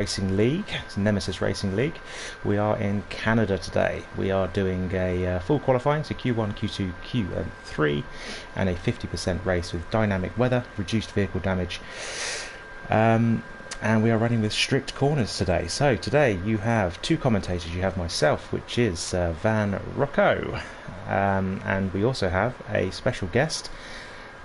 Racing League, it's Nemesis Racing League. We are in Canada today. We are doing a full qualifying, so Q1, Q2, Q3, and a 50% race with dynamic weather, reduced vehicle damage. And we are running with strict corners today. So today you have two commentators. You have myself, which is Van Rocco, and we also have a special guest,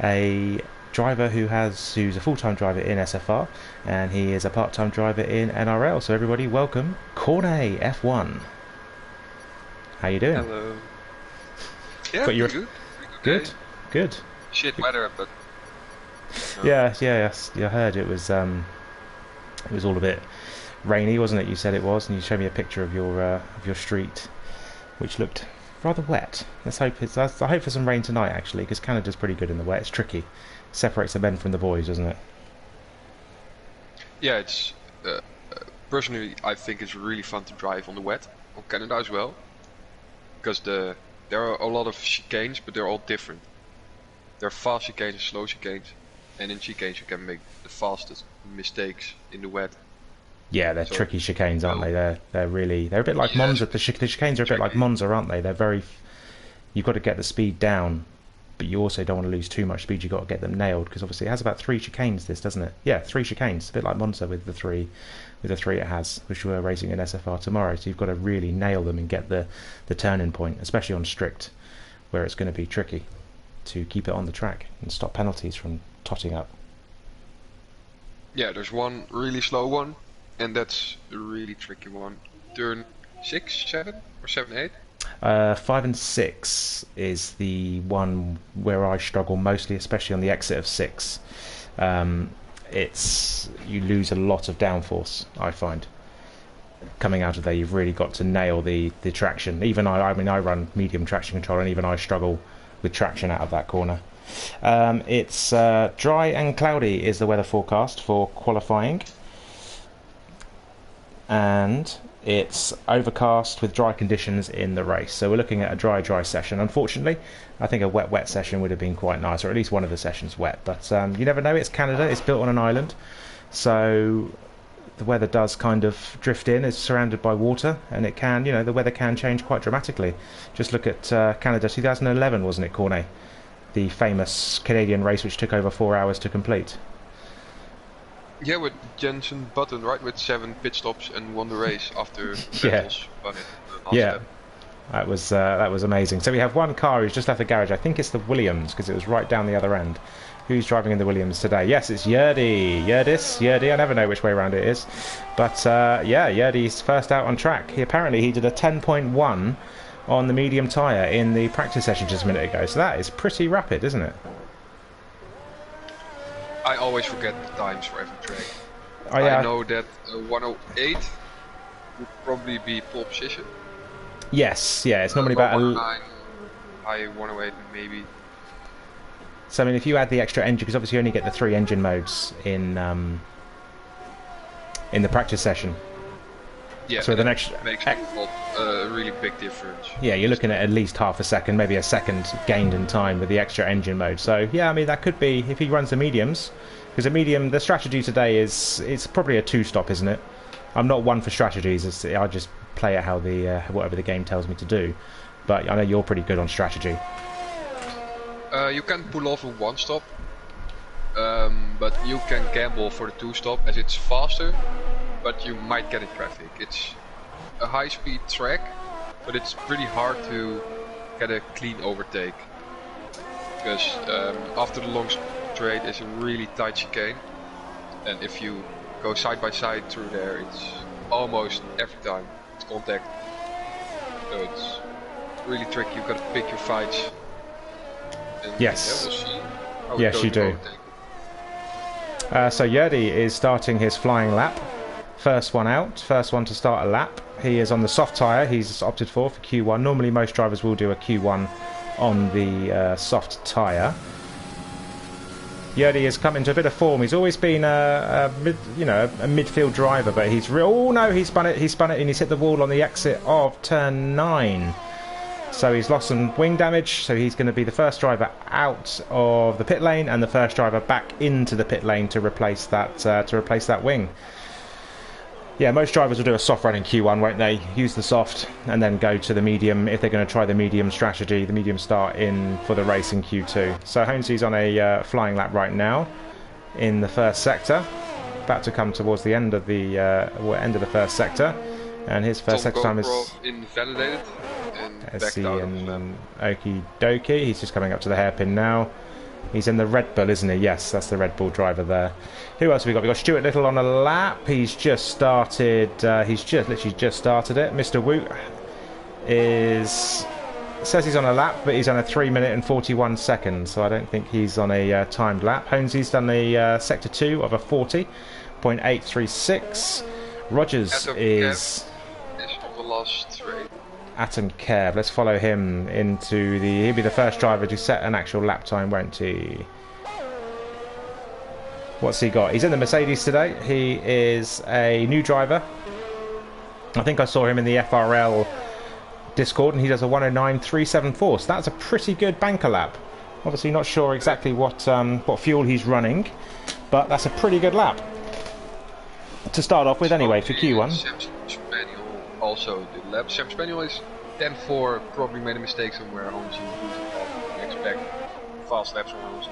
a driver who's a full-time driver in SFR, and he is a part-time driver in NRL. So everybody, welcome Cornet F1. How you doing? Hello. Yeah, Got your... good. Good, good. Shit weather, but Yes. I heard it was all a bit rainy, wasn't it? You said it was, and you showed me a picture of your street, which looked rather wet. I hope for some rain tonight, actually, because Canada's pretty good in the wet. It's tricky. Separates the men from the boys, doesn't it? yeah, it's personally I think it's really fun to drive on the wet on Canada as well, because there are a lot of chicanes, but they're all different. There are fast chicanes and slow chicanes, and in chicanes you can make the fastest mistakes in the wet. Yeah, they're tricky chicanes, aren't they? They're a bit like Monza. The chicanes are a bit like Monza, aren't they? They're very. You've got to get the speed down, but you also don't want to lose too much speed. You've got to get them nailed, because obviously it has about 3 chicanes, this, doesn't it? Yeah, 3 chicanes. A bit like Monza with the three it has, which we're racing in SFR tomorrow. So you've got to really nail them and get the turning point, especially on strict, where it's going to be tricky to keep it on the track and stop penalties from totting up. Yeah, there's one really slow one, and that's a really tricky one. Turn 6, 7, or 7, 8. 5 and 6 is the one where I struggle mostly, especially on the exit of 6. You lose a lot of downforce, I find. Coming out of there, you've really got to nail the traction. Even I run medium traction control, and even I struggle with traction out of that corner. It's dry and cloudy is the weather forecast for qualifying, and it's overcast with dry conditions in the race. So we're looking at a dry session. Unfortunately, I think a wet session would have been quite nice, or at least one of the sessions wet. But you never know. It's Canada. It's built on an island, so the weather does kind of drift in. It's surrounded by water, and it can, the weather can change quite dramatically. Just look at Canada 2011, wasn't it, Cornet? The famous Canadian race which took over 4 hours to complete. Yeah, with Jensen Button, right, with 7 pit stops and won the race after Vettel's won it. Yeah, that was amazing. So we have one car who's just left the garage. I think it's the Williams, because it was right down the other end. Who's driving in the Williams today? Yes, it's Yerdy. I never know which way around it is. But Yerdy's first out on track. He did a 10.1 on the medium tyre in the practice session just a minute ago. So that is pretty rapid, isn't it? I always forget the times for every track. Oh, yeah. I know that 108 would probably be pole position. Yes, yeah, it's normally about 109, high 108 maybe. So I mean, if you add the extra engine, because obviously you only get the 3 engine modes in the practice session. Yeah, so the next makes a really big difference. Yeah, you're looking at least half a second, maybe a second gained in time with the extra engine mode. So yeah, I mean that could be if he runs the mediums, because the strategy today is it's probably a 2-stop, isn't it? I'm not one for strategies. I just play it how whatever the game tells me to do. But I know you're pretty good on strategy. You can pull off a 1-stop, but you can gamble for the 2-stop as it's faster, but you might get in traffic. It's a high-speed track, but it's pretty hard to get a clean overtake, because after the long straight is a really tight chicane, and if you go side by side through there, it's almost every time it's contact. So it's really tricky. You've got to pick your fights. And yes. We'll see how yes, you do. So Yerdy is starting his flying lap. First one out, first one to start a lap. He is on the soft tyre. He's opted for Q1. Normally most drivers will do a Q1 on the soft tyre. Yerdy has come into a bit of form. He's always been a midfield driver, but he's oh no, he spun it, and he's hit the wall on the exit of turn 9. So he's lost some wing damage, so he's going to be the first driver out of the pit lane and the first driver back into the pit lane to replace that wing. Yeah, most drivers will do a soft run in Q1, won't they? Use the soft and then go to the medium if they're going to try the medium strategy, the medium start in for the race in Q2. So Honesy's on a flying lap right now in the first sector, about to come towards the end of the first sector, and his first sector time is invalidated and backed out of Okie dokie. He's just coming up to the hairpin now. He's in the Red Bull, isn't he? Yes, that's the Red Bull driver there. Who else have we got? We've got Stuart Little on a lap. He's just started. Literally just started it. Mr. Woot says he's on a lap, but he's on a 3 minute and 41 seconds. So I don't think he's on a timed lap. Honesy's done a sector 2 of a 40.836. Rogers is on the last straight. Atom Kev, let's follow him into he'll be the first driver to set an actual lap time, won't he? What's he got? He's in the Mercedes today. He is a new driver. I think I saw him in the FRL Discord, and he does a 109.374, so that's a pretty good banker lap. Obviously not sure exactly what fuel he's running, but that's a pretty good lap to start off with anyway for Q1. Also did lap. Sam Spaniel is 10-4, probably made a mistake somewhere. Holmes, you expect fast laps from Holmes.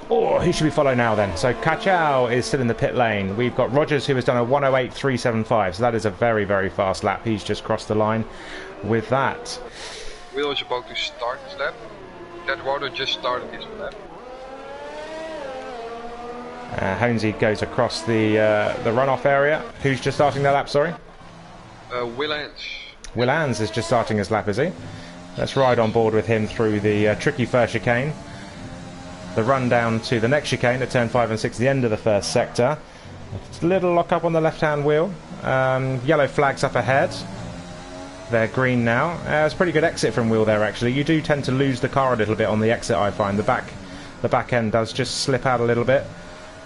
Oh, who should we follow now then? So Kachau is still in the pit lane. We've got Rogers, who has done a 108.375, so that is a very, very fast lap. He's just crossed the line with that. Will is about to start his lap. That water just started his lap. Honesy goes across the runoff area. Who's just starting their lap, sorry? Will Ans. Will Ans is just starting his lap, is he? Let's ride on board with him through the tricky first chicane. The run down to the next chicane at turn 5 and 6, the end of the first sector. A little lock up on the left-hand wheel. Yellow flags up ahead. They're green now. It's a pretty good exit from wheel there, actually. You do tend to lose the car a little bit on the exit, I find. The back end does just slip out a little bit.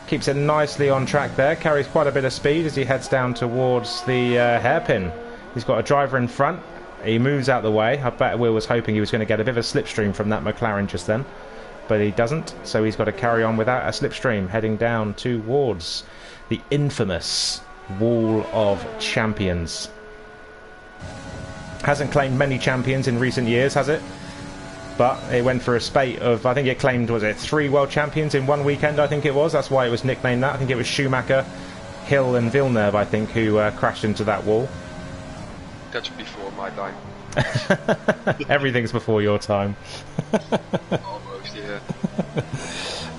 Keeps it nicely on track there, carries quite a bit of speed as he heads down towards the hairpin. He's got a driver in front, he moves out the way. I bet Will was hoping he was going to get a bit of a slipstream from that McLaren just then, but he doesn't, so he's got to carry on without a slipstream, heading down towards the infamous Wall of Champions. Hasn't claimed many champions in recent years, has it? But it went for a spate of, I think it claimed, was it 3 world champions in one weekend, I think it was. That's why it was nicknamed that. I think it was Schumacher, Hill and Villeneuve, I think, who crashed into that wall. That's before my time. Everything's before your time. Almost, yeah.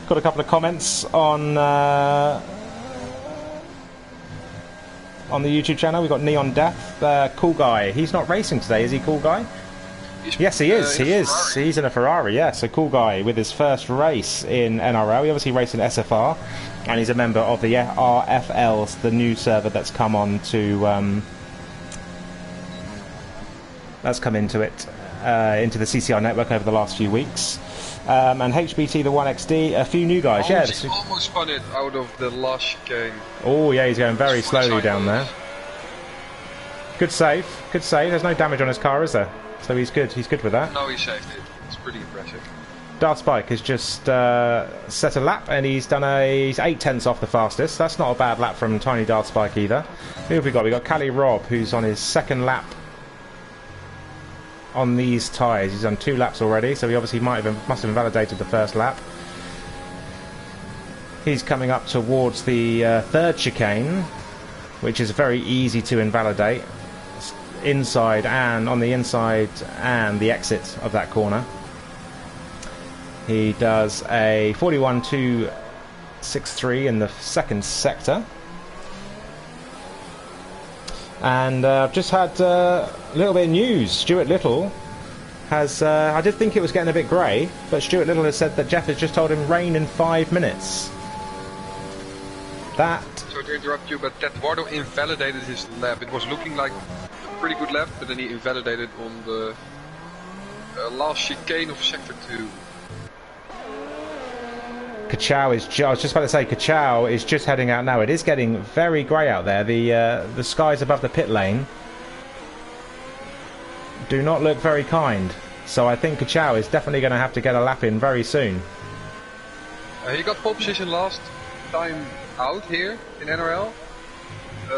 Got a couple of comments on the YouTube channel. We've got Neon Death. Cool guy. He's not racing today, is he, Cool guy? Yes, he is. He is. Ferrari. He's in a Ferrari. Yes, a cool guy with his first race in NRL. He obviously raced in SFR, and he's a member of the RFL, the new server that's come on to. That's come into it, into the CCR network over the last few weeks. And HBT the 1XD, a few new guys. Almost, yeah, almost spun it out of the last chicane. Oh yeah, he's going very slowly down there. Good save. Good save. There's no damage on his car, is there? So he's good. He's good with that. No, he saved it. It's pretty impressive. Darth Spike has just set a lap, and he's 8/10 off the fastest. That's not a bad lap from Tiny Darth Spike either. Who have we got? We got Cali Rob, who's on his second lap on these tyres. He's done 2 laps already, so he obviously must have invalidated the first lap. He's coming up towards the third chicane, which is very easy to invalidate. Inside and on the inside and the exit of that corner. He does a 41.263 in the second sector. And I've just had a little bit of news. Stuart Little has, I did think it was getting a bit grey, but Stuart Little has said that Jeff has just told him rain in 5 minutes. Sorry to interrupt you, but that Eduardo invalidated his lap. It was looking like a pretty good lap, but then he invalidated on the last chicane of sector 2. Kachau is. I was just about to say, Kachau is just heading out now. It is getting very grey out there. The skies above the pit lane do not look very kind. So I think Kachau is definitely going to have to get a lap in very soon. He got pole position last time out here in NRL,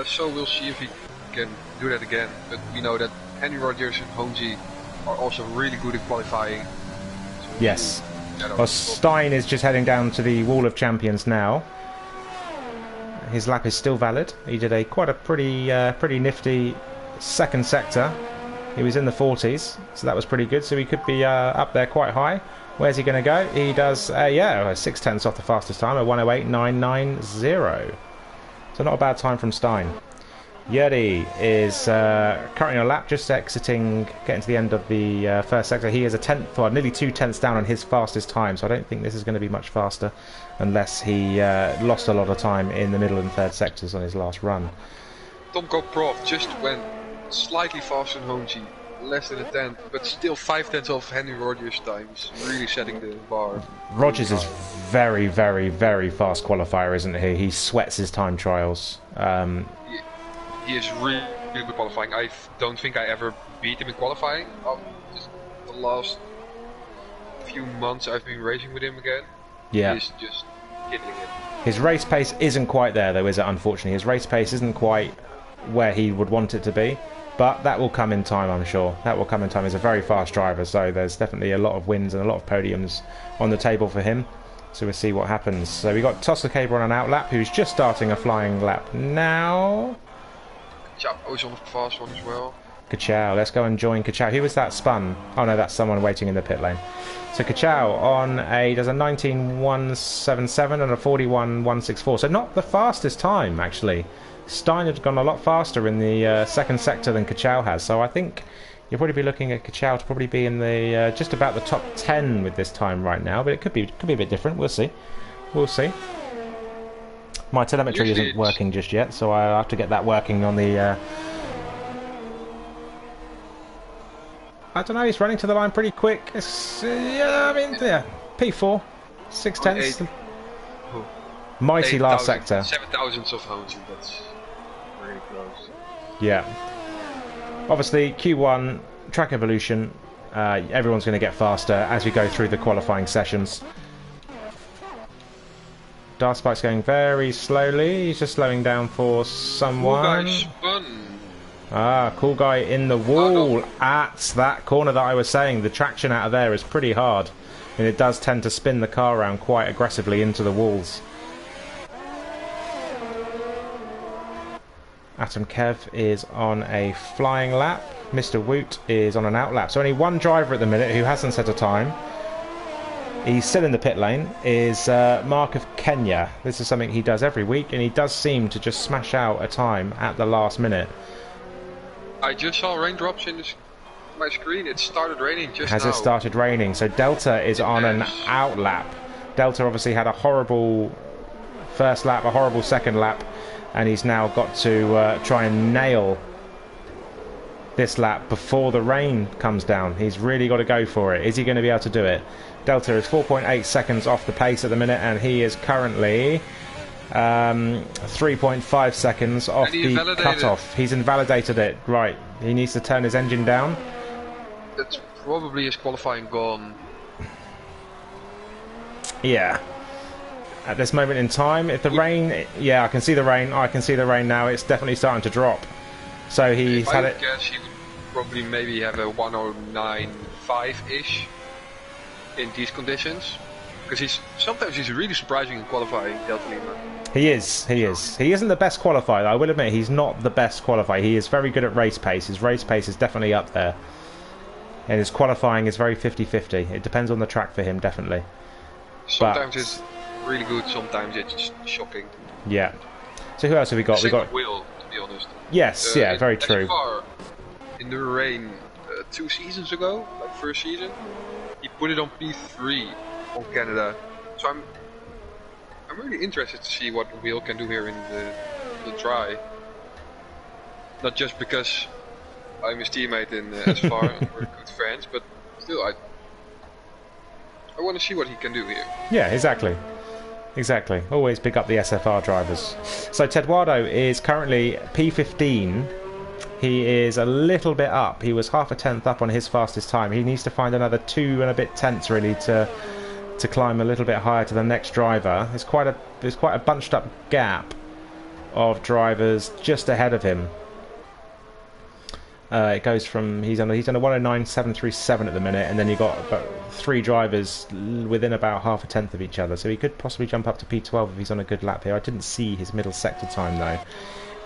so we'll see if he can do that again. But we know that Henry Rogers and Honji are also really good at qualifying. So yes. Well, Stein is just heading down to the Wall of Champions now. His lap is still valid. He did quite a pretty nifty second sector. He was in the 40s, so that was pretty good. So he could be up there quite high. Where's he going to go? He does, 6 tenths off the fastest time, a 1:08.990. So not a bad time from Stein. Yuri is currently on a lap, just exiting, getting to the end of the first sector. He is a tenth, or nearly 2 tenths down on his fastest time, so I don't think this is going to be much faster unless he lost a lot of time in the middle and third sectors on his last run. Tomko Prof just went slightly faster than Honji, less than a tenth, but still 5 tenths off Henry Rogers' times, really setting the bar. Rogers is very, very, very fast qualifier, isn't he? He sweats his time trials. He is really good qualifying. I don't think I ever beat him in qualifying. Just the last few months I've been racing with him again. Yeah. He's just killing it. His race pace isn't quite there though, is it? Unfortunately, his race pace isn't quite where he would want it to be. But that will come in time, I'm sure. That will come in time. He's a very fast driver, so there's definitely a lot of wins and a lot of podiums on the table for him. So we'll see what happens. So we got Tosca Caber on an outlap, who's just starting a flying lap now. Chapo's on a fast one as well. Kachow, let's go and join Kachow. Who was that spun? Oh no, that's someone waiting in the pit lane. So Kachow on does a 19.177 and a 41.164. So not the fastest time actually. Stein had gone a lot faster in the second sector than Kachow has. So I think you'll probably be looking at Kachow to probably be in the just about the top 10 with this time right now. But it could be a bit different. We'll see. We'll see. My telemetry isn't working just yet, so I'll have to get that working on the... I don't know, he's running to the line pretty quick. It's, yeah, I mean, yeah, P4, 6 tenths. Mighty last sector. 7 thousandths of Honji, that's really close. Yeah. Obviously, Q1, track evolution, everyone's going to get faster as we go through the qualifying sessions. Dark Spike's going very slowly. He's just slowing down for someone. Cool guy in the wall at that corner that I was saying. The traction out of there is pretty hard, and it does tend to spin the car around quite aggressively into the walls. Atom Kev is on a flying lap. Mr. Woot is on an outlap. So only one driver at the minute who hasn't set a time. He's still in the pit lane, is Mark of Kenya. This is something he does every week, and he does seem to just smash out a time at the last minute. I just saw raindrops in my screen. It started raining just now. Has it started raining? So Delta is on an outlap. Delta obviously had a horrible first lap, a horrible second lap, and he's now got to try and nail this lap before the rain comes down. He's really got to go for it. Is he going to be able to do it? Delta is 4.8 seconds off the pace at the minute, and he is currently 3.5 seconds off the cutoff. He's invalidated it. Right, he needs to turn his engine down. That's probably his qualifying gone. Yeah. At this moment in time, if the rain... Yeah, I can see the rain. I can see the rain now. It's definitely starting to drop. So he's had it... I guess he would probably maybe have a 109.5-ish in these conditions. Because sometimes he's really surprising in qualifying, Delta Lima. He is. He isn't the best qualifier, I will admit. He's not the best qualifier. He is very good at race pace. His race pace is definitely up there. And his qualifying is very 50-50. It depends on the track for him, definitely. Sometimes it's really good, sometimes it's shocking. Yeah. So who else have we got? We got Will, to be honest. Yes, yeah, very true. In the rain 2 seasons ago, like first season, he put it on P3 on Canada. So I'm really interested to see what Will can do here in the try. Not just because I'm his teammate in SFR and we're good friends, but still I want to see what he can do here. Yeah, exactly. Exactly. Always pick up the SFR drivers. So Tedwado is currently P15. He is a little bit up. He was half a tenth up on his fastest time. He needs to find another 2 and a bit tenths really to to climb a little bit higher to the next driver. There's quite a bunched up gap of drivers just ahead of him. It goes from he's on a 109.737 at the minute, and then you've got about 3 drivers within about half a tenth of each other. So he could possibly jump up to P12 if he's on a good lap here. I didn't see his middle sector time though.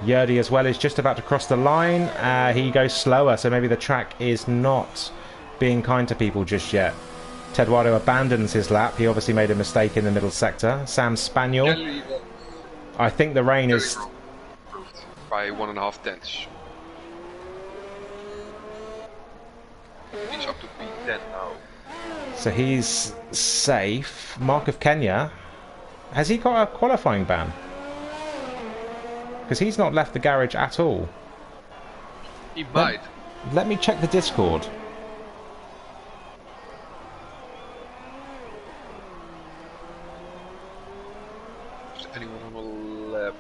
Yerdy as well is just about to cross the line. He goes slower, so maybe the track is not being kind to people just yet. Teduardo abandons his lap. He obviously made a mistake in the middle sector. Sam Spaniel. I think the rain is by 1.5 tenths. He's up to P10 now. So he's safe. Mark of Kenya. Has he got a qualifying ban? Because he's not left the garage at all. He might. Let me check the Discord. Is anyone on the lap?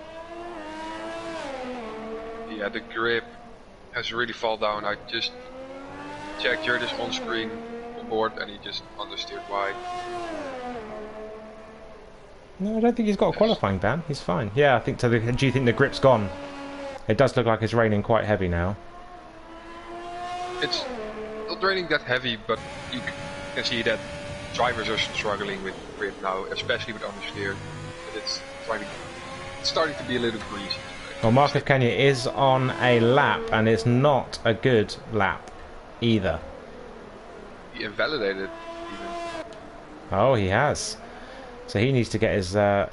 Yeah, the grip has really fallen down. I just checked Jerdis on screen on board and he just understeered wide. No, I don't think he's got a qualifying ban. He's fine. Yeah, I think so. Do you think the grip's gone? It does look like it's raining quite heavy now. It's not raining that heavy, but you can see that drivers are struggling with grip now, especially with understeer. But it's starting to be a little greasy. Well, Mark of Kenya is on a lap, and it's not a good lap either. He invalidated even. Oh, he has. So he needs to get his a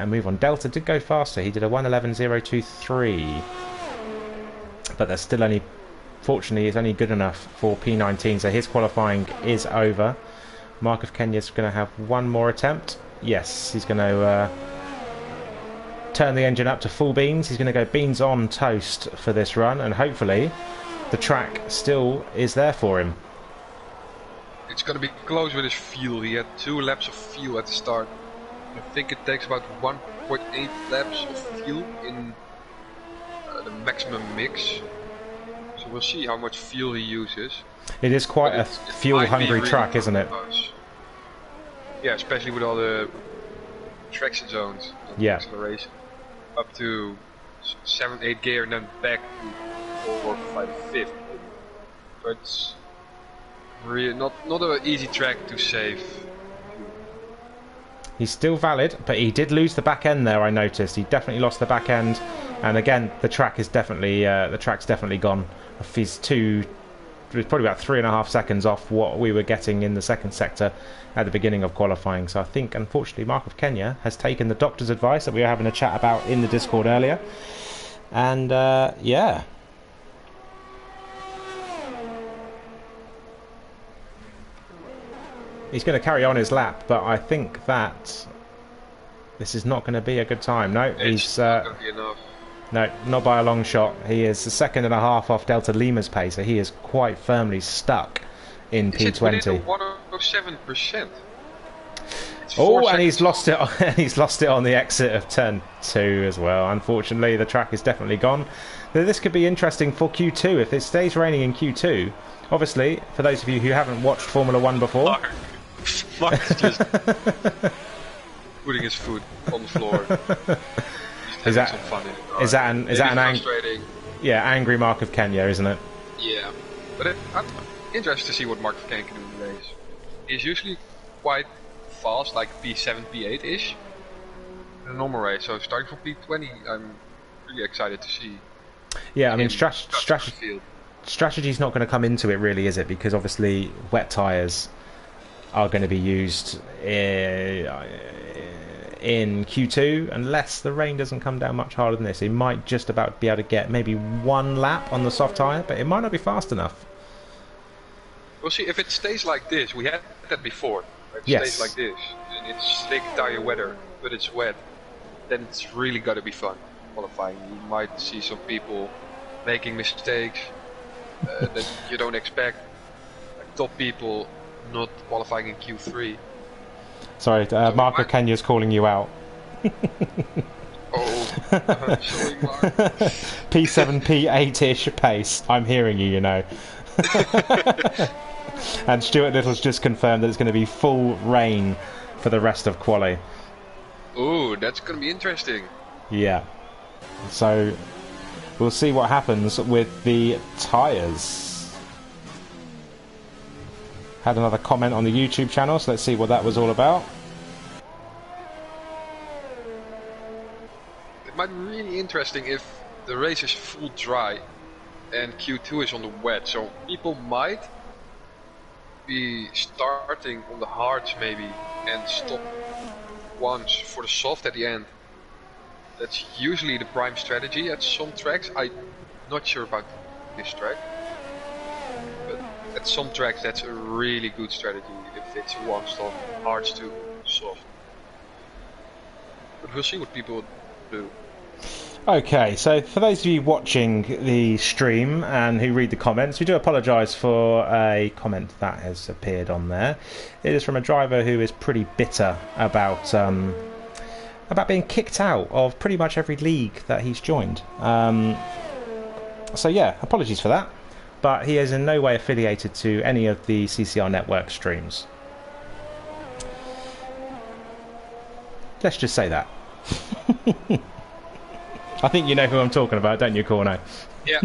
move on. Delta did go faster. He did a 1:11.023, but that's still only, fortunately, it's only good enough for P19. So his qualifying is over. Mark of Kenya's going to have one more attempt. Yes, he's going to turn the engine up to full beans. He's going to go beans on toast for this run, and hopefully the track still is there for him. It's going to be close with his fuel. He had 2 laps of fuel at the start. I think it takes about 1.8 laps of fuel in the maximum mix. So we'll see how much fuel he uses. It is quite a fuel-hungry track, isn't it? Yeah, especially with all the traction zones and acceleration. Up to 7th, 8th gear and then back to 4th, 5th, 5th. So it's really not an easy track to save. He's still valid, but he did lose the back end there. I noticed he definitely lost the back end, and again the track is definitely gone. He's probably about 3.5 seconds off what we were getting in the second sector at the beginning of qualifying. So I think, unfortunately, Mark of Kenya has taken the doctor's advice that we were having a chat about in the Discord earlier, and yeah. He's going to carry on his lap, but I think that this is not going to be a good time. No, he's not going to be enough. No, not by a long shot. He is a 1.5 seconds off Delta Lima's pace, so he is quite firmly stuck in P20. It's 107%. Oh, and he's lost it. He's lost it on the exit of turn 2 as well. Unfortunately, the track is definitely gone. This could be interesting for Q2 if it stays raining in Q2. Obviously, for those of you who haven't watched Formula 1 before, Mark is just putting his foot on the floor. Is that some fun in it. Is that an angry Mark of Kenya, isn't it? Yeah, but I'm interested to see what Mark of Kenya can do in the race. He's usually quite fast, like P7, P8 ish, in a normal race. So starting from P20, I'm really excited to see. Yeah, I mean, strategy's not going to come into it, really, is it? Because obviously, wet tyres are going to be used in Q2 unless the rain doesn't come down much harder than this. He might just about be able to get maybe 1 lap on the soft tyre, but it might not be fast enough. We'll see. If it stays like this, we had that before. If it stays like this, and it's slick tyre weather, but it's wet, then it's really got to be fun qualifying. You might see some people making mistakes that you don't expect, like top people not qualifying in Q3. Sorry, Mark of Kenya's calling you out. Oh, sorry, Mark. P7, P8-ish pace. I'm hearing you, you know. And Stuart Little's just confirmed that it's going to be full rain for the rest of quali. Ooh, that's gonna be interesting. Yeah. So we'll see what happens with the tyres. Had another comment on the YouTube channel, so let's see what that was all about. It might be really interesting if the race is full dry and Q2 is on the wet, so people might be starting on the hards maybe and stop once for the soft at the end. That's usually the prime strategy at some tracks. I'm not sure about this track, but at some tracks that's a really good strategy if it's one stop, hards to soft. But we'll see what people do. Okay, so for those of you watching the stream and who read the comments, we do apologise for a comment that has appeared on there. It is from a driver who is pretty bitter about being kicked out of pretty much every league that he's joined. So yeah, apologies for that, but he is in no way affiliated to any of the CCR network streams. Let's just say that. I think you know who I'm talking about, don't you, Corno? Yeah.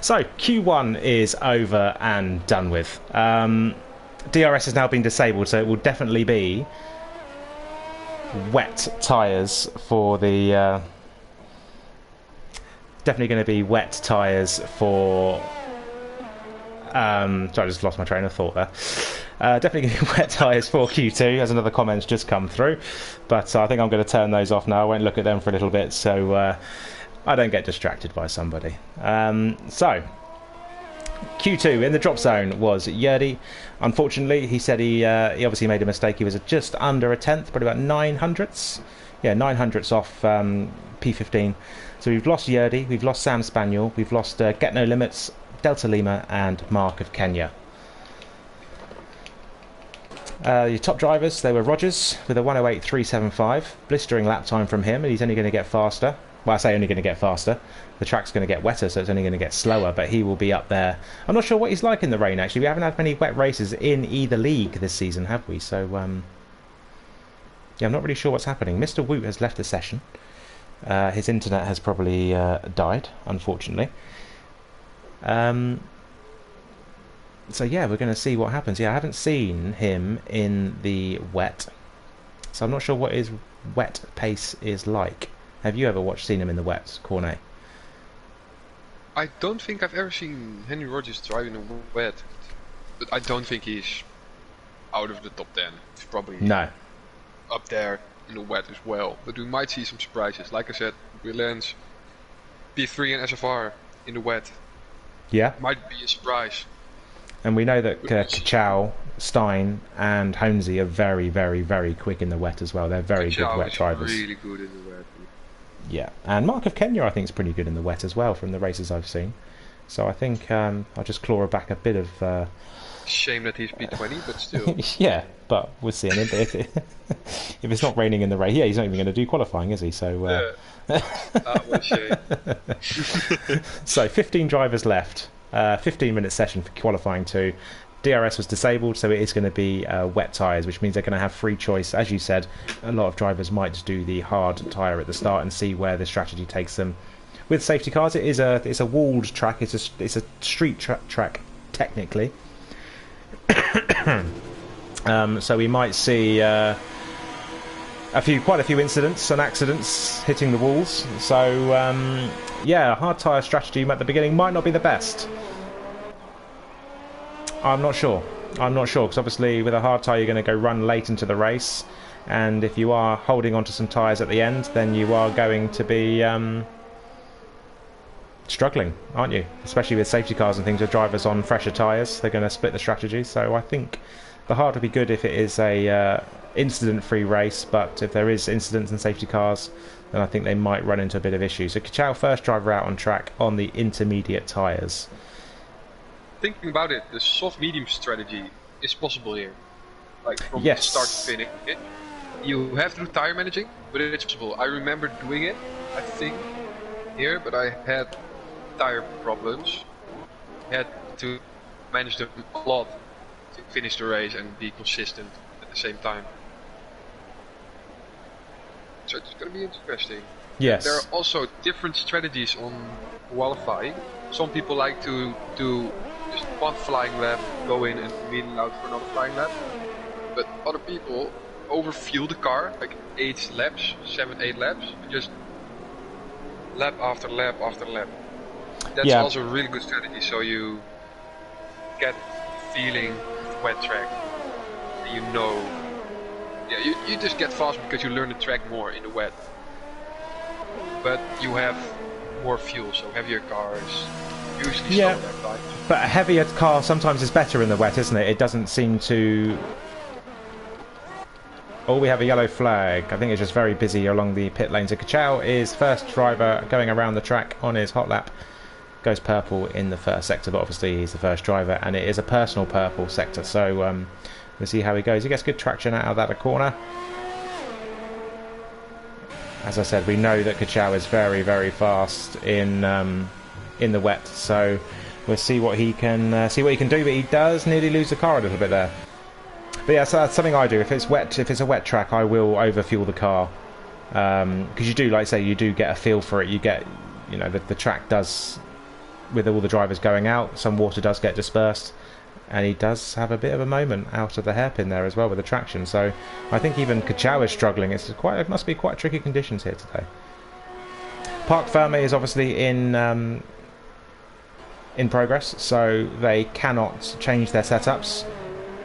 So, Q1 is over and done with. DRS has now been disabled, so it will definitely be wet tyres for the... definitely going to be wet tyres for... sorry, I just lost my train of thought there. Definitely going to be wet tyres for Q2, as another comment's just come through. But I think I'm going to turn those off now. I won't look at them for a little bit, so I don't get distracted by somebody. So, Q2 in the drop zone was Yerdy. Unfortunately, he said he obviously made a mistake. He was just under a tenth, probably about 900ths. Yeah, 900ths off P15. So we've lost Yerdy, we've lost Sam Spaniel, we've lost Get No Limits, Delta Lima, and Mark of Kenya. Your top drivers, they were Rogers with a 108.375, blistering lap time from him, and he's only going to get faster. Well, I say only going to get faster. The track's going to get wetter, so it's only going to get slower, but he will be up there. I'm not sure what he's like in the rain, actually. We haven't had many wet races in either league this season, have we? So, yeah, I'm not really sure what's happening. Mr. Woot has left the session. His internet has probably died, unfortunately. So yeah, we're going to see what happens. Yeah, I haven't seen him in the wet, so I'm not sure what his wet pace is like. Have you ever seen him in the wet, Cornet? I don't think I've ever seen Henry Rogers drive in the wet, but I don't think he's out of the top 10. He's probably up there in the wet as well. But we might see some surprises. Like I said, Williams, P3 and SFR in the wet. Yeah. Might be a surprise. And we know that Kachau, Stein and Holmesy are very, very, very quick in the wet as well. They're very good wet drivers. Really good in the wet. Yeah, and Mark of Kenya I think is pretty good in the wet as well from the races I've seen. So I think I'll just claw back a bit of... Shame that he's P20, but still. Yeah, but we'll see. And if it's not raining in the rain, yeah, he's not even going to do qualifying, is he? So, what a shame. So 15 drivers left. 15-minute session for qualifying 2. DRS was disabled, so it is going to be wet tyres, which means they're going to have free choice. As you said, a lot of drivers might do the hard tyre at the start and see where the strategy takes them. With safety cars, it's a walled track. It's a street track technically. So we might see quite a few incidents and accidents hitting the walls. So yeah, hard tyre strategy at the beginning might not be the best. I'm not sure because obviously with a hard tyre you're going to go run late into the race, and if you are holding onto some tyres at the end, then you are going to be struggling, aren't you? Especially with safety cars and things with drivers on fresher tyres, they're going to split the strategy. So I think the hard would be good if it is a incident-free race, but if there is incidents and safety cars, then I think they might run into a bit of issue. So Kachau, first driver out on track on the intermediate tyres. Thinking about it, the soft-medium strategy is possible here. Like from start to finish. You have to do tyre managing, but it's possible. I remember doing it, I think, here, but I had tyre problems. Had to manage them a lot finish the race and be consistent at the same time. So it's going to be interesting. Yes. There are also different strategies on qualifying. Some people like to do just one flying lap, go in and immediately out for another flying lap. But other people overfuel the car, like 8 laps, 7-8 laps, just lap after lap after lap. That's also a really good strategy, so you get feeling of wet track. You know, you just get fast because you learn the track more in the wet. But you have more fuel, so heavier cars usually slow that time. But a heavier car sometimes is better in the wet, isn't it? It doesn't seem to... Oh, we have a yellow flag. I think it's just very busy along the pit lane. So Kachow is first driver going around the track on his hot lap. Goes purple in the first sector, but obviously he's the first driver, and it is a personal purple sector. So we'll see how he goes. He gets good traction out of that corner. As I said, we know that Kachow is very, very fast in the wet. So we'll see what he can do. But he does nearly lose the car a little bit there. But yeah, so that's something I do. If it's wet, if it's a wet track, I will overfuel the car because you do, like I say, you do get a feel for it. You get, you know, the track does, with all the drivers going out, some water does get dispersed, and he does have a bit of a moment out of the hairpin there as well with the traction. So I think even Kachow is struggling. It must be quite tricky conditions here today. Parc Fermé is obviously in progress, so they cannot change their setups.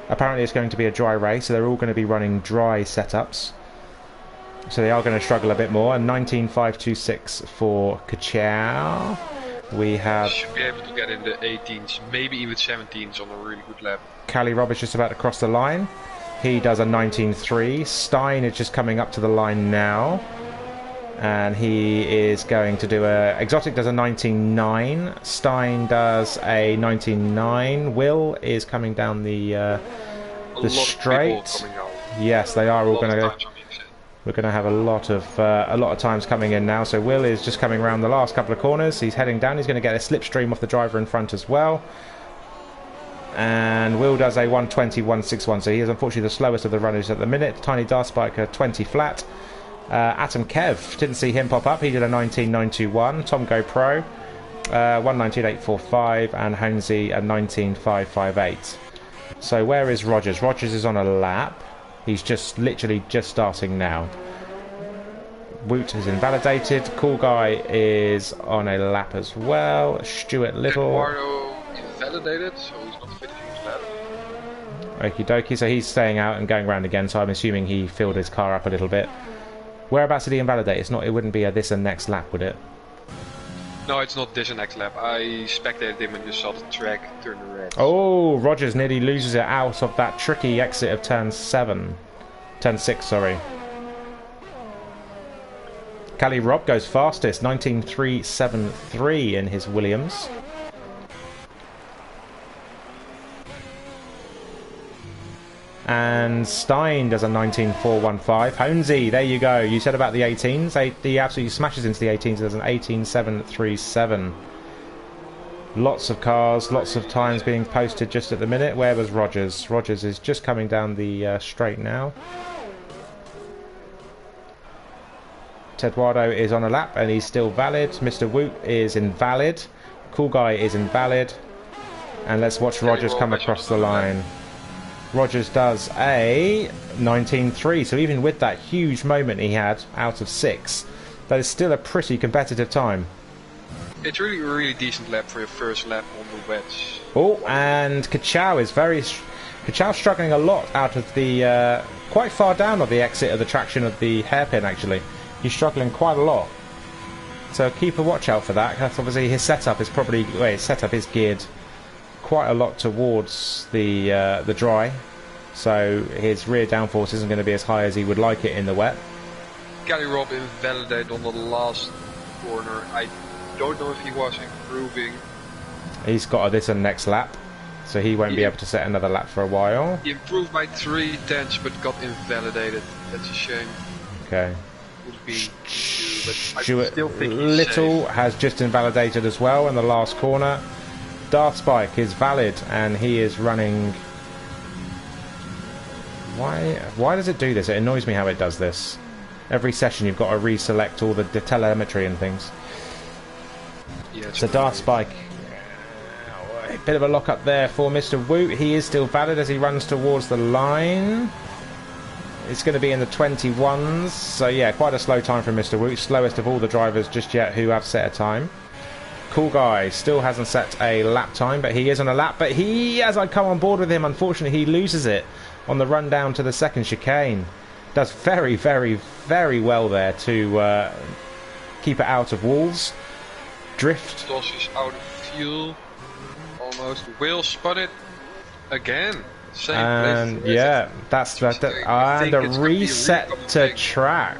Apparently it's going to be a dry race, so they're all going to be running dry setups. So they are going to struggle a bit more. And 19.526 for Kachow. We have... Should be able to get in the 18s, maybe even 17s on a really good lap. Cali Rob is just about to cross the line. He does a 19.3. Stein is just coming up to the line now. And he is going to do a... Exotic does a 19.9. Stein does a 19.9. Will is coming down the straight. Yes, they are all going to go. We're going to have a lot of times coming in now. So Will is just coming around the last couple of corners. He's heading down. He's going to get a slipstream off the driver in front as well. And Will does a 1:20.161. So he is unfortunately the slowest of the runners at the minute. Tiny Darspiker 20 flat. Atom Kev, didn't see him pop up. He did a 19.921. Tom Go Pro 1:19.845, and Honesy a 19.558. So where is Rogers? Rogers is on a lap. He's just literally just starting now. Woot is invalidated. Cool Guy is on a lap as well. Stuart Little. Eduardo invalidated, so he's not finishing his lap. Okie dokie, so he's staying out and going around again, so I'm assuming he filled his car up a little bit. Whereabouts did he invalidate? It wouldn't be a this and next lap, would it? No, it's not this and next lap. I spectated him and just saw the track turn red. Oh, Rogers nearly loses it out of that tricky exit of turn 6, sorry. Cali Rob goes fastest, 19.373 in his Williams. And Stein does a 19.415. Honesy, there you go. You said about the 18s. He absolutely smashes into the 18s. There's an 18.737. Lots of cars, lots of times being posted just at the minute. Where was Rogers? Rogers is just coming down the straight now. Eduardo is on a lap and he's still valid. Mr. Woot is invalid. Cool Guy is invalid. And let's watch Rogers come across the line. Rogers does a 19.3, so even with that huge moment he had out of 6, that is still a pretty competitive time. It's really a really decent lap for your first lap on the wets. Oh, and Kachow is Kachow's struggling a lot out of the quite far down of the exit of the traction of the hairpin. Actually, he's struggling quite a lot. So keep a watch out for that. That's obviously his setup is probably his setup is geared quite a lot towards the dry, so his rear downforce isn't going to be as high as he would like it in the wet. Cali Rob invalidated on the last corner. I don't know if he was improving. He's got a this and next lap, so he won't be able to set another lap for a while. He improved by 3/10 but got invalidated. That's a shame. Okay. Would be but Stuart I still think Little has just invalidated as well in the last corner. Darth Spike is valid and he is running Why does it do this? It annoys me how it does this. Every session you've got to reselect all the telemetry and things. Yeah, It's a Darth Spike. A bit of a lock up there for Mr. Woot. He is still valid as he runs towards the line. It's going to be in the 21s. So yeah, quite a slow time from Mr. Woot. Slowest of all the drivers just yet who have set a time. Cool Guy still hasn't set a lap time, but he is on a lap. But he, as I come on board with him, unfortunately he loses it on the run down to the second chicane. Does very, very, very well there to keep it out of walls. Drift. Dos is out of fuel. Almost. Will spun it again. Same And place. yeah, that's that. And a reset to track.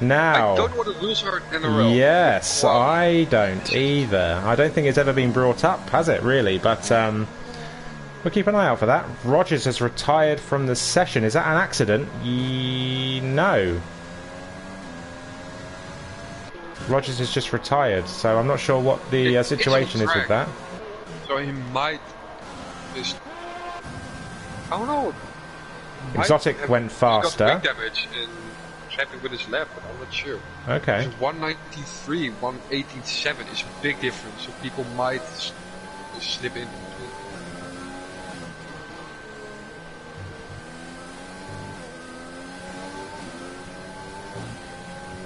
Now, I don't know what the rules are in NRL. yes, Wow. I don't either. I don't think it's ever been brought up, has it, really? But we'll keep an eye out for that. Rogers has retired from the session. Is that an accident? No. Rogers has just retired, so I'm not sure what the situation is with that. So he might just... I don't know. Exotic went faster. He got wing damage and happy with his lap, but I'm not sure. Okay. 193, 118.7 is a big difference, so people might just slip in.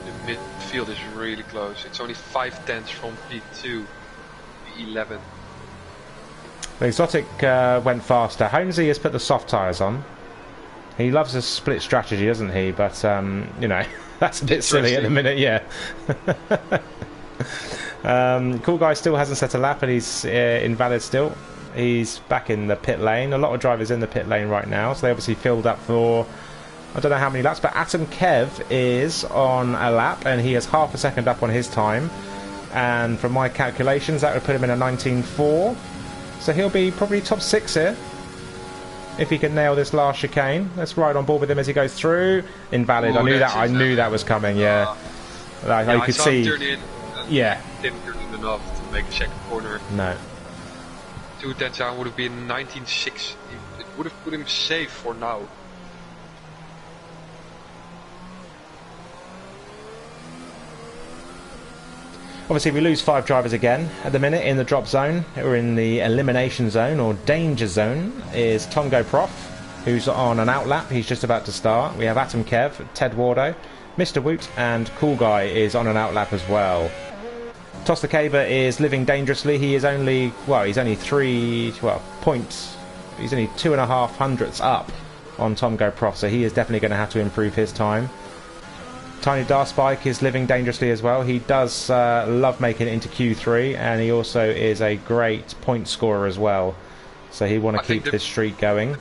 The midfield is really close. It's only 5/10 from P2 to P11. The Exotic went faster. Holmesy has put the soft tyres on. He loves a split strategy, doesn't he? But, you know, that's a bit silly at the minute, yeah. Cool Guy still hasn't set a lap and he's invalid still. He's back in the pit lane. A lot of drivers in the pit lane right now, so they obviously filled up for... I don't know how many laps, but Atom Kev is on a lap and he has half a second up on his time. And from my calculations, that would put him in a 19.4. So he'll be probably top 6 here. If he can nail this last chicane. Let's ride on board with him as he goes through. Invalid. Ooh, I knew that was coming, yeah. Yeah, you could see. Turn in, yeah. Didn't turn in enough to make a second corner. No. 2/10 down would have been 19.6. It would have put him safe for now. Obviously we lose 5 drivers again at the minute in the drop zone, or in the elimination zone or danger zone is Tongo Prof, who's on an outlap. He's just about to start. We have Atom Kev, Ted Wardo, Mr. Woot and Cool Guy is on an outlap as well. Toss the Caber is living dangerously. He is only, well, he's only 2.5 hundredths up on Tongo Prof, so he is definitely going to have to improve his time. Tiny Dark Spike is living dangerously as well. He does love making it into Q3, and he also is a great point scorer as well. So he want to keep this streak going.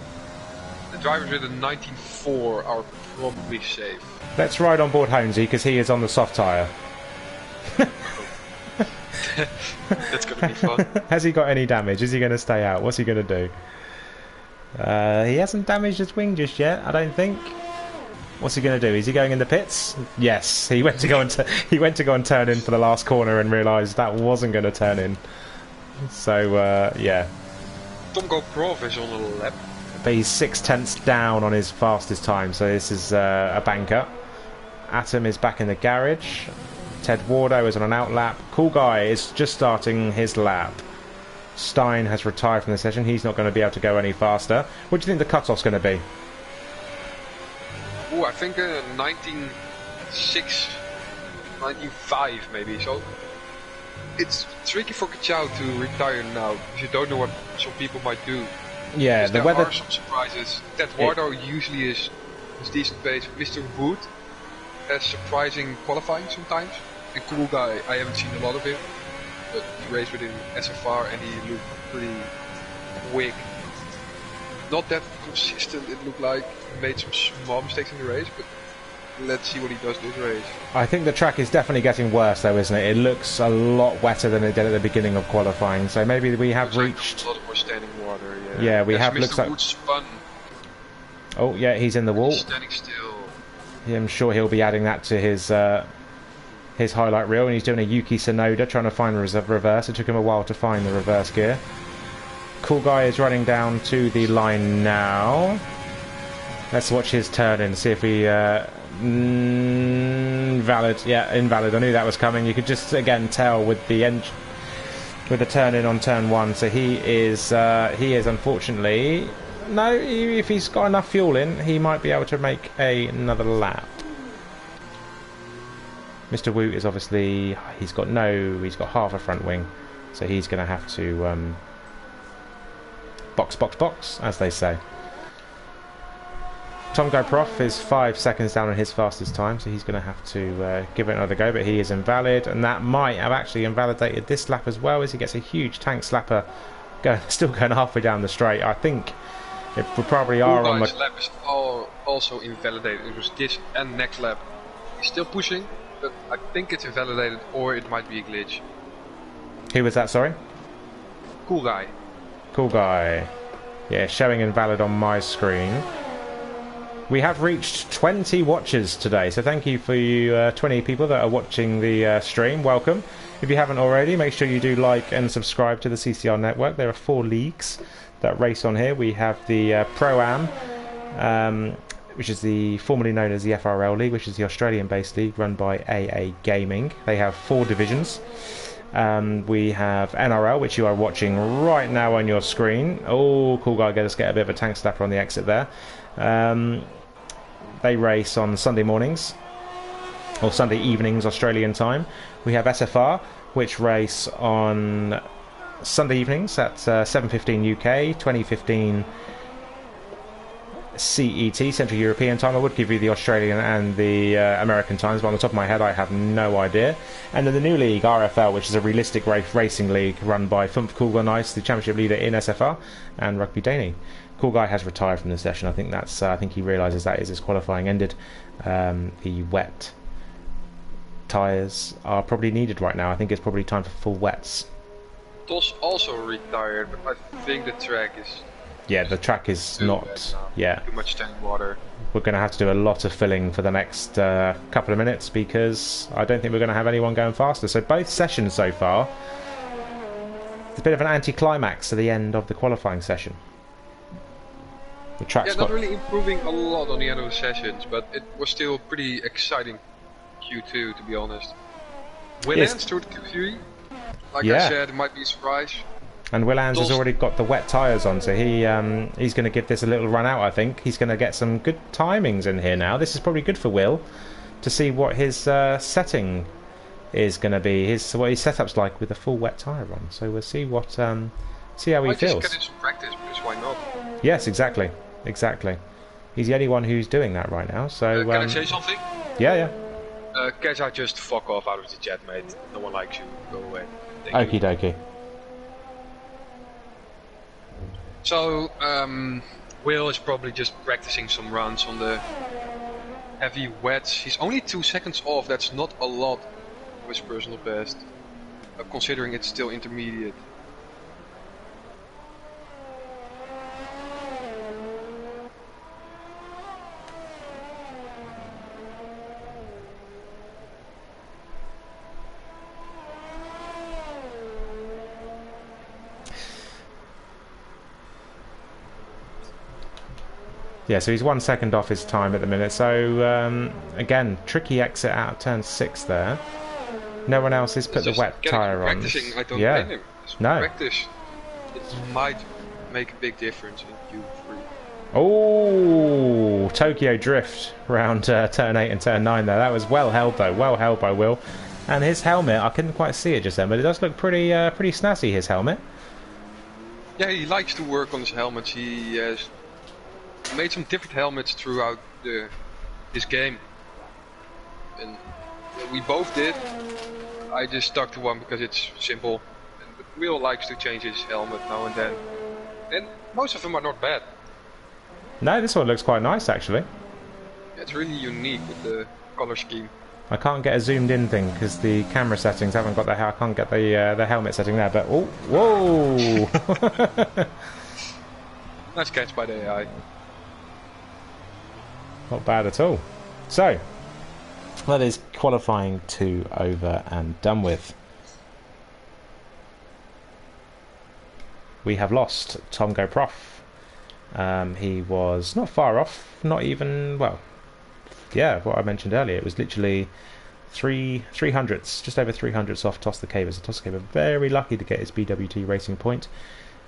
The drivers with a 19.4 are probably safe. Let's ride on board Holmesy because he is on the soft tyre. That's going to be fun. Has he got any damage? Is he going to stay out? What's he going to do? He hasn't damaged his wing just yet, I don't think. What's he going to do? Is he going in the pits? Yes, he went to go and turn in for the last corner and realised that wasn't going to turn in. So yeah. Tongo Prof is on a lap. But he's 6/10 down on his fastest time, so this is a banker. Atom is back in the garage. Ted Wardo is on an outlap. Cool Guy is just starting his lap. Stein has retired from the session. He's not going to be able to go any faster. What do you think the cut-off's going to be? Ooh, I think 19.6, 19.5 maybe. So it's tricky for Kachao to retire now because you don't know what some people might do. Yeah, the there weather. are some surprises. Ted Wardo usually is decent pace. Mr. Wood has surprising qualifying sometimes. And Cool Guy, I haven't seen a lot of him, but he raced with him SFR and he looked pretty quick. Not that consistent, it looked like. He made some small mistakes in the race, but let's see what he does this race. I think the track is definitely getting worse though, isn't it? It looks a lot wetter than it did at the beginning of qualifying, so maybe we have reached... a lot more standing water, yeah. Yeah, we have... Mr. Looks like... Wood spun. Oh, yeah, he's in the wall. He's standing still. Yeah, I'm sure he'll be adding that to his highlight reel, and he's doing a Yuki Tsunoda, trying to find a reverse. It took him a while to find the reverse gear. Cool Guy is running down to the line now. Let's watch his turn and see if he... invalid. Yeah, invalid. I knew that was coming. You could just, again, tell with the turn in on turn 1. So he is unfortunately... No, if he's got enough fuel in, he might be able to make another lap. Mr. Woot is obviously... He's got half a front wing. So he's going to have to... box, box, box, as they say. Tom Go Prof is 5 seconds down on his fastest time, so he's going to have to give it another go, but he is invalid, and that might have actually invalidated this lap as well, as he gets a huge tank slapper still going halfway down the straight. I think we probably are on the... lap is also invalidated. It was this and next lap. He's still pushing, but I think it's invalidated, or it might be a glitch. Who was that, sorry? Cool guy. Cool guy. Yeah, showing invalid on my screen. We have reached 20 watchers today, so thank you for you 20 people that are watching the stream. Welcome. If you haven't already, make sure you do like and subscribe to the CCR network. There are 4 leagues that race on here. We have the Pro-Am, which is formerly known as the FRL League, which is the Australian-based league run by AA Gaming. They have 4 divisions. We have NRL, which you are watching right now on your screen. Oh, cool guy, get a bit of a tank slapper on the exit there. They race on Sunday mornings, or Sunday evenings Australian time. We have SFR, which race on Sunday evenings at 7:15 UK, 20:15 CET, Central European time. I would give you the Australian and the American times, but on the top of my head I have no idea. And then the new league, RFL, which is a realistic racing league run by Fumph Coolgar Nice, the championship leader in SFR, and Rugby Daney. Cool guy has retired from the session. I think that's. I think he realises that is his qualifying ended. The wet tyres are probably needed right now. I think it's probably time for full wets. Toss also retired, but I think the track is... Yeah, the track is not... Yeah. Too much tank water. We're going to have to do a lot of filling for the next couple of minutes, because I don't think we're going to have anyone going faster. So both sessions so far, it's a bit of an anticlimax to the end of the qualifying session. The track's not really improving a lot on the end of the sessions, but it was still pretty exciting Q2, to be honest. Willands through Q3, like I said, it might be a surprise. And Willands has already got the wet tyres on, so he's going to give this a little run out, I think. He's going to get some good timings in here now. This is probably good for Will, to see what his setting is going to be, what his setup's like with a full wet tyre on. So we'll see see how he feels. Just get some practice, because why not? Yes, exactly. He's the only one who's doing that right now. So can I say something? Yeah. Keza, just fuck off out of the chat, mate. No one likes you. Go away. Okie dokie. So, Will is probably just practicing some runs on the heavy wets. He's only 2 seconds off. That's not a lot for his personal best, considering it's still intermediate. Yeah, so he's 1 second off his time at the minute. So, again, tricky exit out of turn 6 there. No one else has put the wet tyre on. Practicing, I don't blame him. No. Practice. It might make a big difference in Q3. Oh, Tokyo Drift around turn 8 and turn 9 there. That was well held, though. Well held by Will. And his helmet, I couldn't quite see it just then, but it does look pretty snazzy, his helmet. Yeah, he likes to work on his helmets. He has made some different helmets throughout his game, and we both did. I just stuck to one because it's simple, and Will likes to change his helmet now and then, and most of them are not bad. No, this one looks quite nice actually. It's really unique with the color scheme. I can't get a zoomed in thing because the camera settings haven't got I can't get the helmet setting there, but oh, whoa. Nice catch by the AI. Not bad at all. So, that is qualifying 2 over and done with. We have lost Tom Go Prof He was not far off, not even, well, yeah, what I mentioned earlier. It was literally 300ths, just over 300ths off Toss the Caver. So Toss the Caver very lucky to get his BWT racing point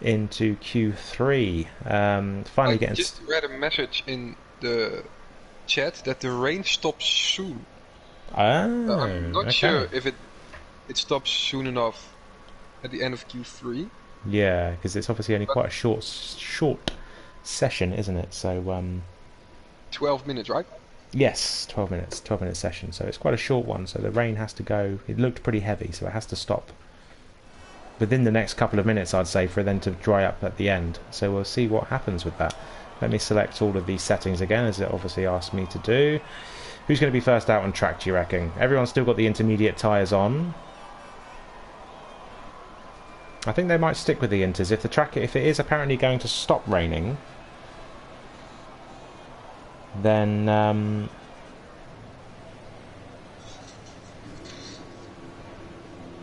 into Q3. Finally getting. I just read a message in the chat that the rain stops soon. I'm not sure if it stops soon enough at the end of Q3. Yeah, because it's obviously only quite a short session, isn't it? So 12 minutes, right? Yes, 12 minutes, 12-minute session. So it's quite a short one. So the rain has to go. It looked pretty heavy, so it has to stop within the next couple of minutes, I'd say, for it then to dry up at the end. So we'll see what happens with that. Let me select all of these settings again, as it obviously asked me to do. Who's going to be first out on track, do you reckon? Everyone's still got the intermediate tyres on. I think they might stick with the inters. If it is apparently going to stop raining, then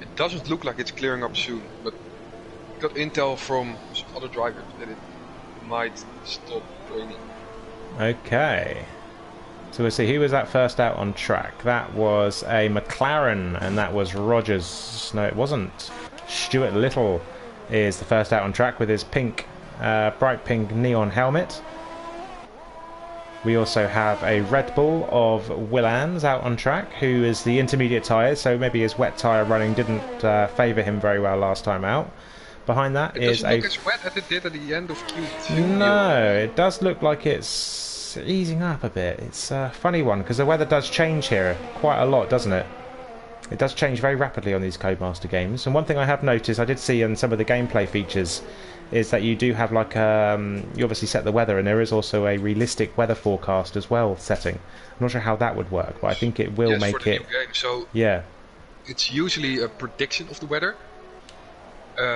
it doesn't look like it's clearing up soon, but I got intel from some other drivers that it might stop raining. Okay. So we'll see, who was that first out on track? That was a McLaren, and that was Rogers. No, it wasn't. Stuart Little is the first out on track with his pink, bright pink neon helmet. We also have a Red Bull of Willans out on track, who is the intermediate tyres, so maybe his wet tyre running didn't favour him very well last time out. Behind that is a... It doesn't look as wet as it did at the end of Q2. No, it does look like it's easing up a bit. It's a funny one, because the weather does change here quite a lot, doesn't it? It does change very rapidly on these Codemaster games. And one thing I have noticed, I did see in some of the gameplay features, is that you do have like you obviously set the weather, and there is also a realistic weather forecast as well setting. I'm not sure how that would work, but I think it will make for the it. new game. So yeah, it's usually a prediction of the weather.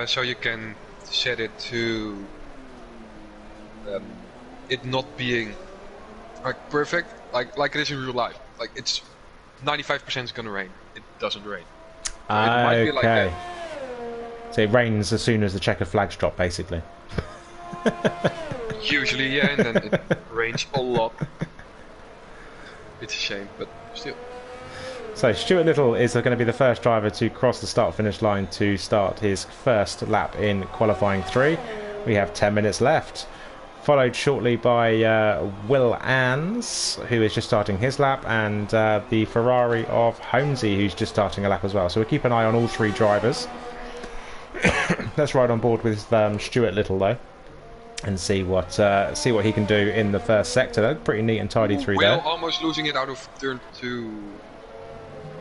So you can set it to it not being like perfect, like it is in real life. Like it's 95% is gonna rain. It doesn't rain. So it might be like that. So it rains as soon as the checkered flags drop, basically. Usually, yeah, and then it rains a lot. It's a shame, but still. So Stuart Little is going to be the first driver to cross the start-finish line to start his first lap in qualifying 3. We have 10 minutes left. Followed shortly by Will Ans, who is just starting his lap, and the Ferrari of Holmesy, who's just starting a lap as well. So we'll keep an eye on all three drivers. Let's ride on board with Stuart Little though, and see what he can do in the first sector. They're pretty neat and tidy through there. Will almost losing it out of turn 2,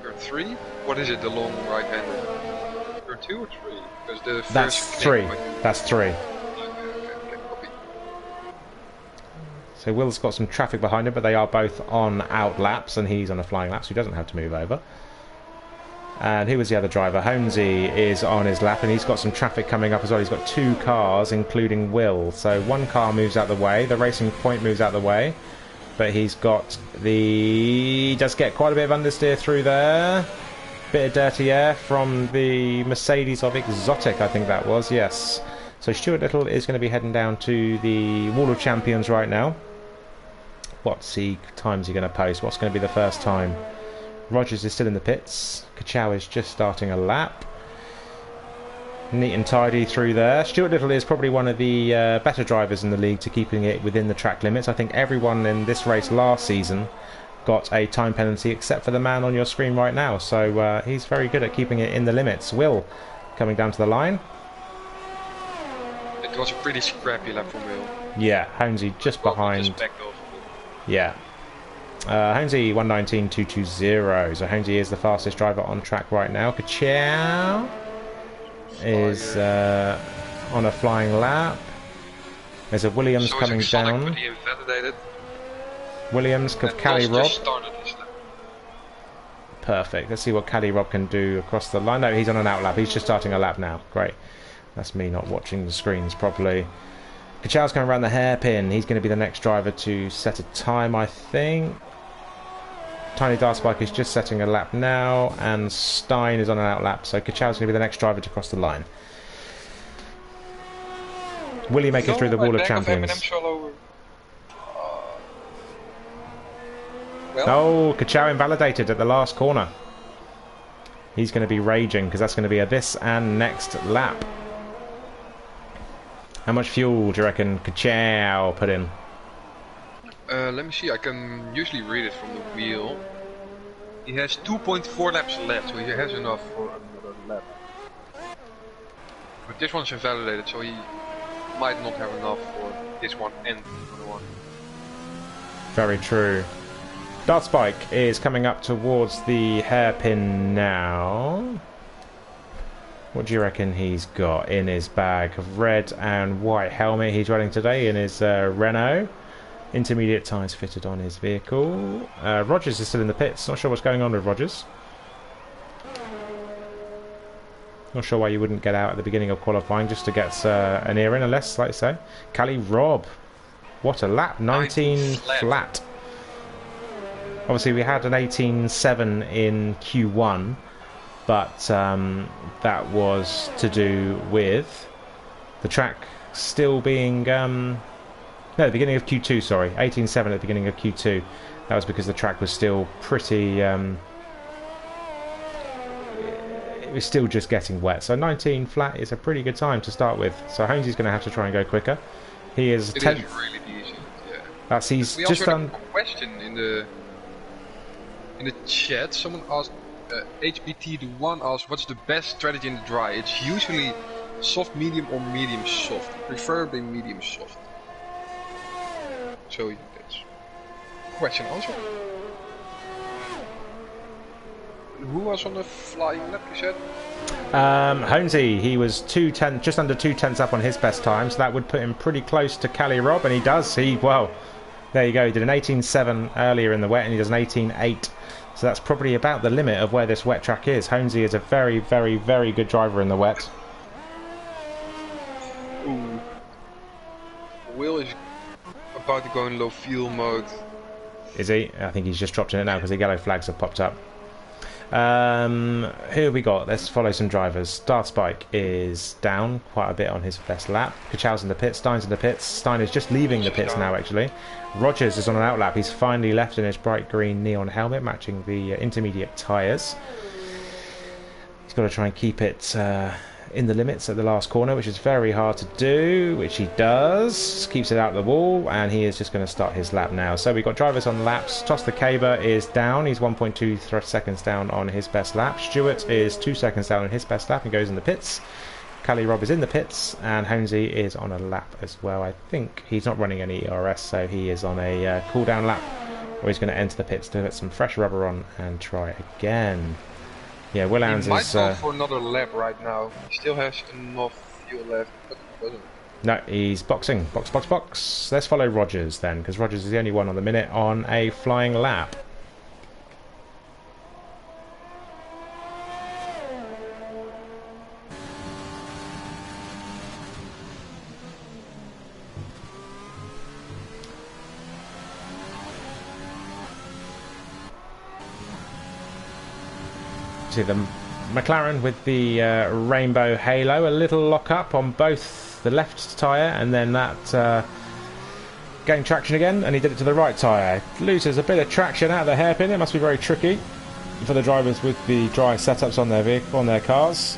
turn 3. What is it? The long right handle. Turn 2 or 3? Because the first. That's 3. That's 3. Okay, copy. So Will's got some traffic behind him, but they are both on out laps, and he's on a flying lap, so he doesn't have to move over. And who was the other driver? Holmesy is on his lap, and he's got some traffic coming up as well. He's got 2 cars, including Will. So one car moves out the way, the Racing Point moves out the way, but he's got he does get quite a bit of understeer through there. Bit of dirty air from the Mercedes of Exotic, I think that was, yes. So Stuart Little is going to be heading down to the Wall of Champions right now. What's the times he going to post? What's going to be the first time? Rogers is still in the pits. Kachow is just starting a lap. Neat and tidy through there. Stuart Little is probably one of the better drivers in the league to keeping it within the track limits. I think everyone in this race last season got a time penalty except for the man on your screen right now. So he's very good at keeping it in the limits. Will coming down to the line. It was a pretty scrappy lap from Will. Yeah, Holmesy just behind. Yeah. Holmesy 119.220. So Holmesy is the fastest driver on track right now. Kachow is on a flying lap. There's a Williams coming down. Williams, Cali Rob. Perfect. Let's see what Cali Rob can do across the line. No, he's on an out lap. He's just starting a lap now. Great. That's me not watching the screens properly. Kachow's going around the hairpin. He's going to be the next driver to set a time, I think. Tiny Dark Spike is just setting a lap now, and Stein is on an out lap, so Kachow's going to be the next driver to cross the line. Will he make it through the Wall of Champions? All over. Well. Oh, Kachao invalidated at the last corner. He's going to be raging because that's going to be a this and next lap. How much fuel do you reckon Kachao put in? Let me see, I can usually read it from the wheel. He has 2.4 laps left, so he has enough for another lap. But this one's invalidated, so he might not have enough for this one and another one. Very true. Dart Spike is coming up towards the hairpin now. What do you reckon he's got in his bag? Red and white helmet he's running today in his Renault. Intermediate tyres fitted on his vehicle. Rogers is still in the pits. Not sure what's going on with Rogers. Not sure why you wouldn't get out at the beginning of qualifying just to get an ear in, unless, like I say, Cali Rob. What a lap. 19 flat. Obviously, we had an 18.7 in Q1, but that was to do with the track still being... no, the beginning of Q2, sorry. 18.7 at the beginning of Q2. That was because the track was still pretty... it was still just getting wet. So 19 flat is a pretty good time to start with. So Holmesy's going to have to try and go quicker. He is 10th. It is really decent, yeah. That's he's we just also done... had a question in the chat. Someone asked, HBT1 asked, what's the best strategy in the dry? It's usually soft medium or medium soft. Preferably medium soft. So that's question answer. Who was on the flying lap, you said? Holmesy, he was just under 2/10 up on his best time, so that would put him pretty close to Cali Rob, and he does. Well, there you go. He did an 18.7 earlier in the wet, and he does an 18.8. So that's probably about the limit of where this wet track is. Holmesy is a very, very, very good driver in the wet. Ooh. Will is about to go in low fuel mode. Is he? I think he's just dropped in it now because the yellow flags have popped up. Who have we got? Let's follow some drivers. Dart Spike is down quite a bit on his best lap. Kachao's in the pits, Stein's in the pits. Stein is just leaving the pits now, actually. Rogers is on an outlap. He's finally left in his bright green neon helmet, matching the intermediate tyres. He's got to try and keep it in the limits at the last corner, which is very hard to do, which he does. Keeps it out of the wall, and he is just going to start his lap now. So we've got drivers on laps. Toss the Caber is down. He's 1.2 seconds down on his best lap. Stewart is 2 seconds down on his best lap and goes in the pits. Cali Rob is in the pits, and Holmesy is on a lap as well. I think he's not running any ERS, so he is on a cool-down lap, where he's going to enter the pits to get some fresh rubber on and try again. Yeah, Will Hans is... He might go for another lap right now. He still has enough fuel left, but he doesn't. No, he's boxing. Box, box, box. Let's follow Rogers then, because Rogers is the only one on the minute on a flying lap. See the McLaren with the rainbow halo, a little lock up on both the left tyre, and then that gained traction again, and he did it to the right tyre. Loses a bit of traction out of the hairpin. It must be very tricky for the drivers with the dry setups on their vehicle, on their cars.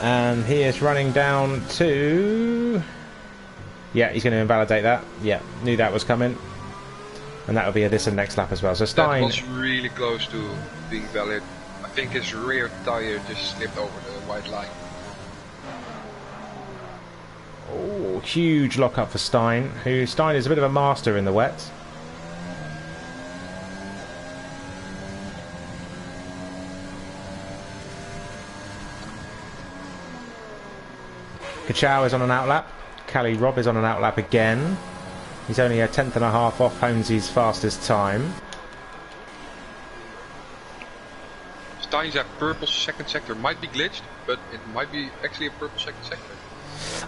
And he is running down to... Yeah, he's going to invalidate that. Yeah, knew that was coming. And that will be a this and next lap as well. So Stein... That was really close to being valid. I think his rear tyre just slipped over the white line. Oh, huge lock up for Stein. Stein is a bit of a master in the wet. Kachao is on an outlap. Cali Rob is on an outlap again. He's only a 10th and a half off Holmesy's fastest time. Stein's at purple second sector. Might be glitched, but it might be actually a purple second sector.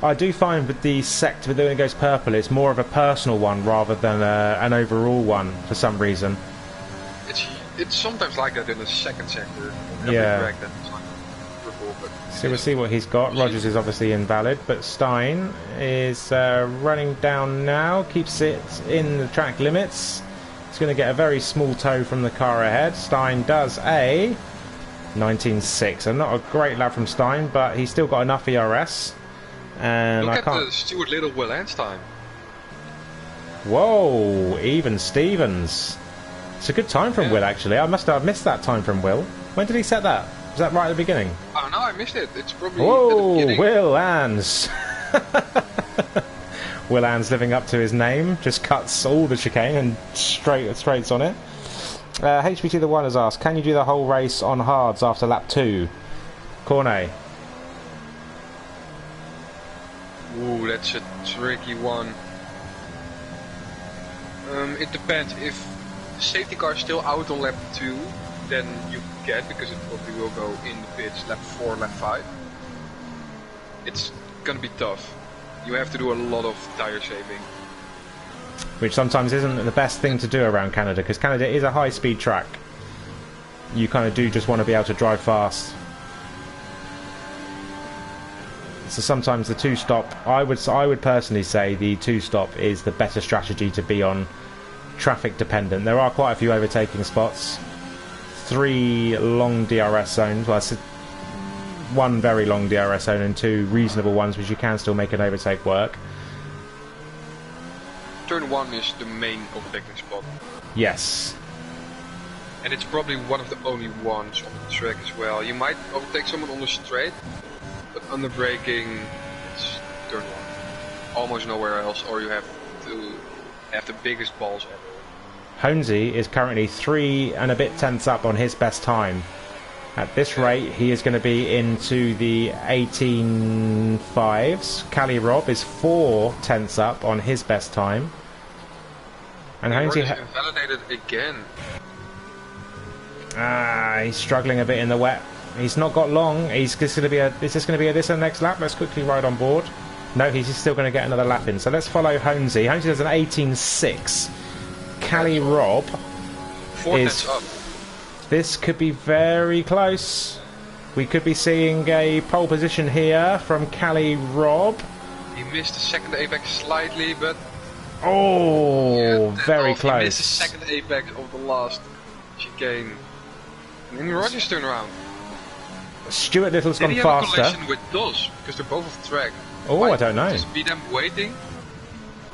I do find with the sector, when it goes purple, it's more of a personal one rather than an overall one for some reason. It's sometimes like that in the second sector. Yeah. It's like purple, but So we'll see what he's got. Rogers is obviously invalid, but Stein is running down now. Keeps it in the track limits. He's going to get a very small tow from the car ahead. Stein does a 19.6. And not a great lap from Stein, but he's still got enough ERS. And Look I at can't... the Stuart Little Will Lance time. Whoa, even Stevens. It's a good time from Will, actually. I must have missed that time from Will. When did he set that? Was that right at the beginning? Oh no, I missed it. It's probably Whoa, at the beginning. Will Ans. Will Ans living up to his name. Just cuts all the chicane and straights on it. HBT the One has asked, can you do the whole race on hards after lap 2? Cornet. Ooh, that's a tricky one. It depends. If the safety car is still out on lap 2, then you can, because it probably will go in the pits lap 4, lap 5. It's gonna be tough. You have to do a lot of tire saving. Which sometimes isn't the best thing to do around Canada, because Canada is a high-speed track. You kind of do just want to be able to drive fast. So sometimes the two-stop, I would personally say the two-stop is the better strategy to be on traffic dependent. There are quite a few overtaking spots. 3 long DRS zones, well, one very long DRS zone and 2 reasonable ones which you can still make an overtake work. Turn 1 is the main overtaking spot. Yes. And it's probably one of the only ones on the track as well. You might overtake someone on the straight, but under braking, it's turn 1. Almost nowhere else, or you have to have the biggest balls ever. Honesy is currently 3 and a bit tenths up on his best time. At this rate, he is going to be into the 18.5s. Cali Rob is 4 tenths up on his best time. And Honesy is invalidated again. He's struggling a bit in the wet. He's not got long. He's just going to be a. Is this going to be this next lap? Let's quickly ride on board. No, he's still going to get another lap in. So let's follow Honesy. Honesy does an 18.6. Cali Rob 4 is. tenths up. This could be very close. We could be seeing a pole position here from Cali Rob. He missed the second apex slightly, but oh, very close. He missed the second apex of the last chicane. And then Rogers turned around. Stuart Little's gone Did he faster. have a collision with Dos? Because they're both off the track. Oh, I don't know. Just be them waiting.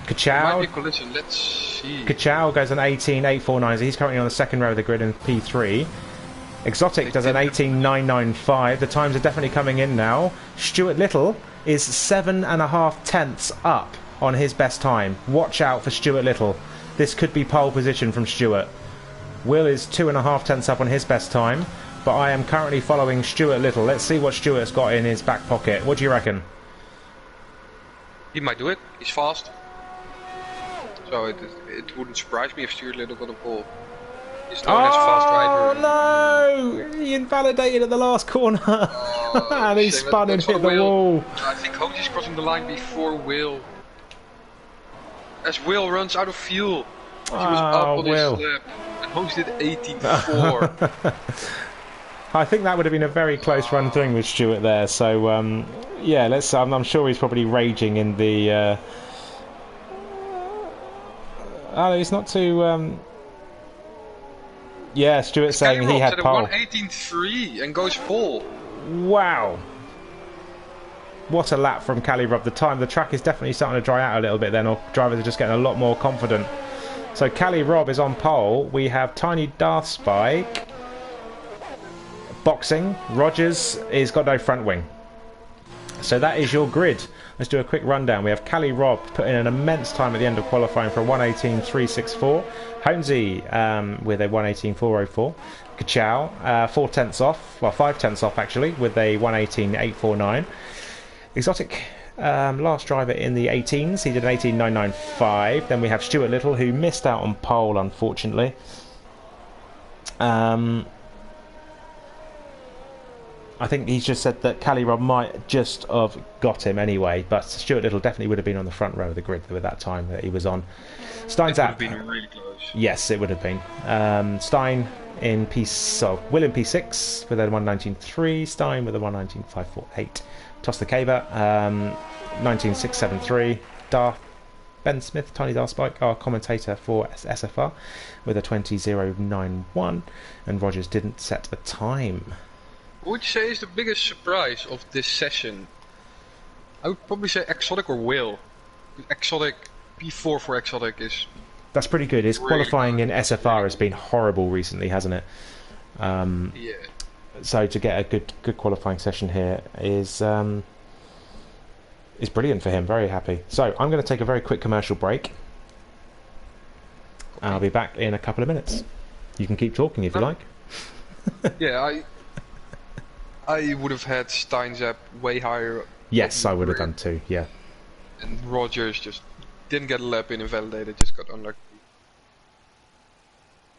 Kachow. Might be a collision. Let's see. Kachow goes an 18.849, so he's currently on the second row of the grid in P3. Exotic does an 18.995. The times are definitely coming in now. Stuart Little is 7.5 tenths up on his best time. Watch out for Stuart Little. This could be pole position from Stuart. Will is 2.5 tenths up on his best time, but I am currently following Stuart Little. Let's see what Stuart's got in his back pocket. What do you reckon? He might do it. He's fast. So it wouldn't surprise me if Stuart Little got a pole. He's known as a fast driver. Oh no! He invalidated at the last corner. And he spun and hit the wall. I think Honesy is crossing the line before Will. As Will runs out of fuel. He was up on his lap. And Honesy did 18.4. I think that would have been a very close run thing with Stuart there. So yeah, let's. I'm sure he's probably raging in the. Oh, he's not too. Yeah, Stuart's saying he had pole. 1:18.3 and goes pole. Wow. What a lap from Cali Rob. The track is definitely starting to dry out a little bit then, or drivers are just getting a lot more confident. So Cali Rob is on pole. We have Tiny Darth Spike. Boxing. Rogers is got no front wing. So that is your grid. Let's do a quick rundown. We have Cali Rob put in an immense time at the end of qualifying for a 1:18.364. Honesy with a 1:18.404. Kachow 4 tenths off, well 5 tenths off actually, with a 1:18.849. Exotic last driver in the 18s, he did an 18.995. Then we have Stuart Little, who missed out on pole unfortunately. I think he's just said that Cali Rob might just have got him anyway, but Stuart Little definitely would have been on the front row of the grid with that time that he was on. Stein's It would app. have been really close. Yes, it would have been. Stein In Will in P6 with a 119.3, Stein with a 119.548. Toss the Caver, 19.673. Ben Smith, Tiny Darth Spike, our commentator for SFR, with a 20.091, and Rogers didn't set a time. What would you say is the biggest surprise of this session? I would probably say Exotic or Will. Exotic, P4 for Exotic is... That's pretty good. His qualifying in SFR has been horrible recently, hasn't it? Yeah. So to get a good qualifying session here is brilliant for him. Very happy. So I'm going to take a very quick commercial break. I'll be back in a couple of minutes. You can keep talking if you like. Yeah, I would have had Stein's app way higher. Yes, I would have done too. Yeah. And Rogers just didn't get a lap in invalidated, just got unlucky.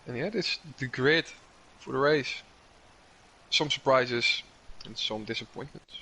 And yeah, this is the grid for the race. Some surprises and some disappointments.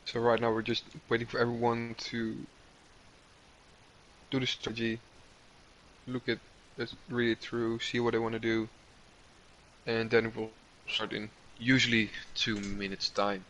So right now we're just waiting for everyone to do the strategy, look at it, read it through, see what they want to do, and then we'll start in usually 2 minutes time.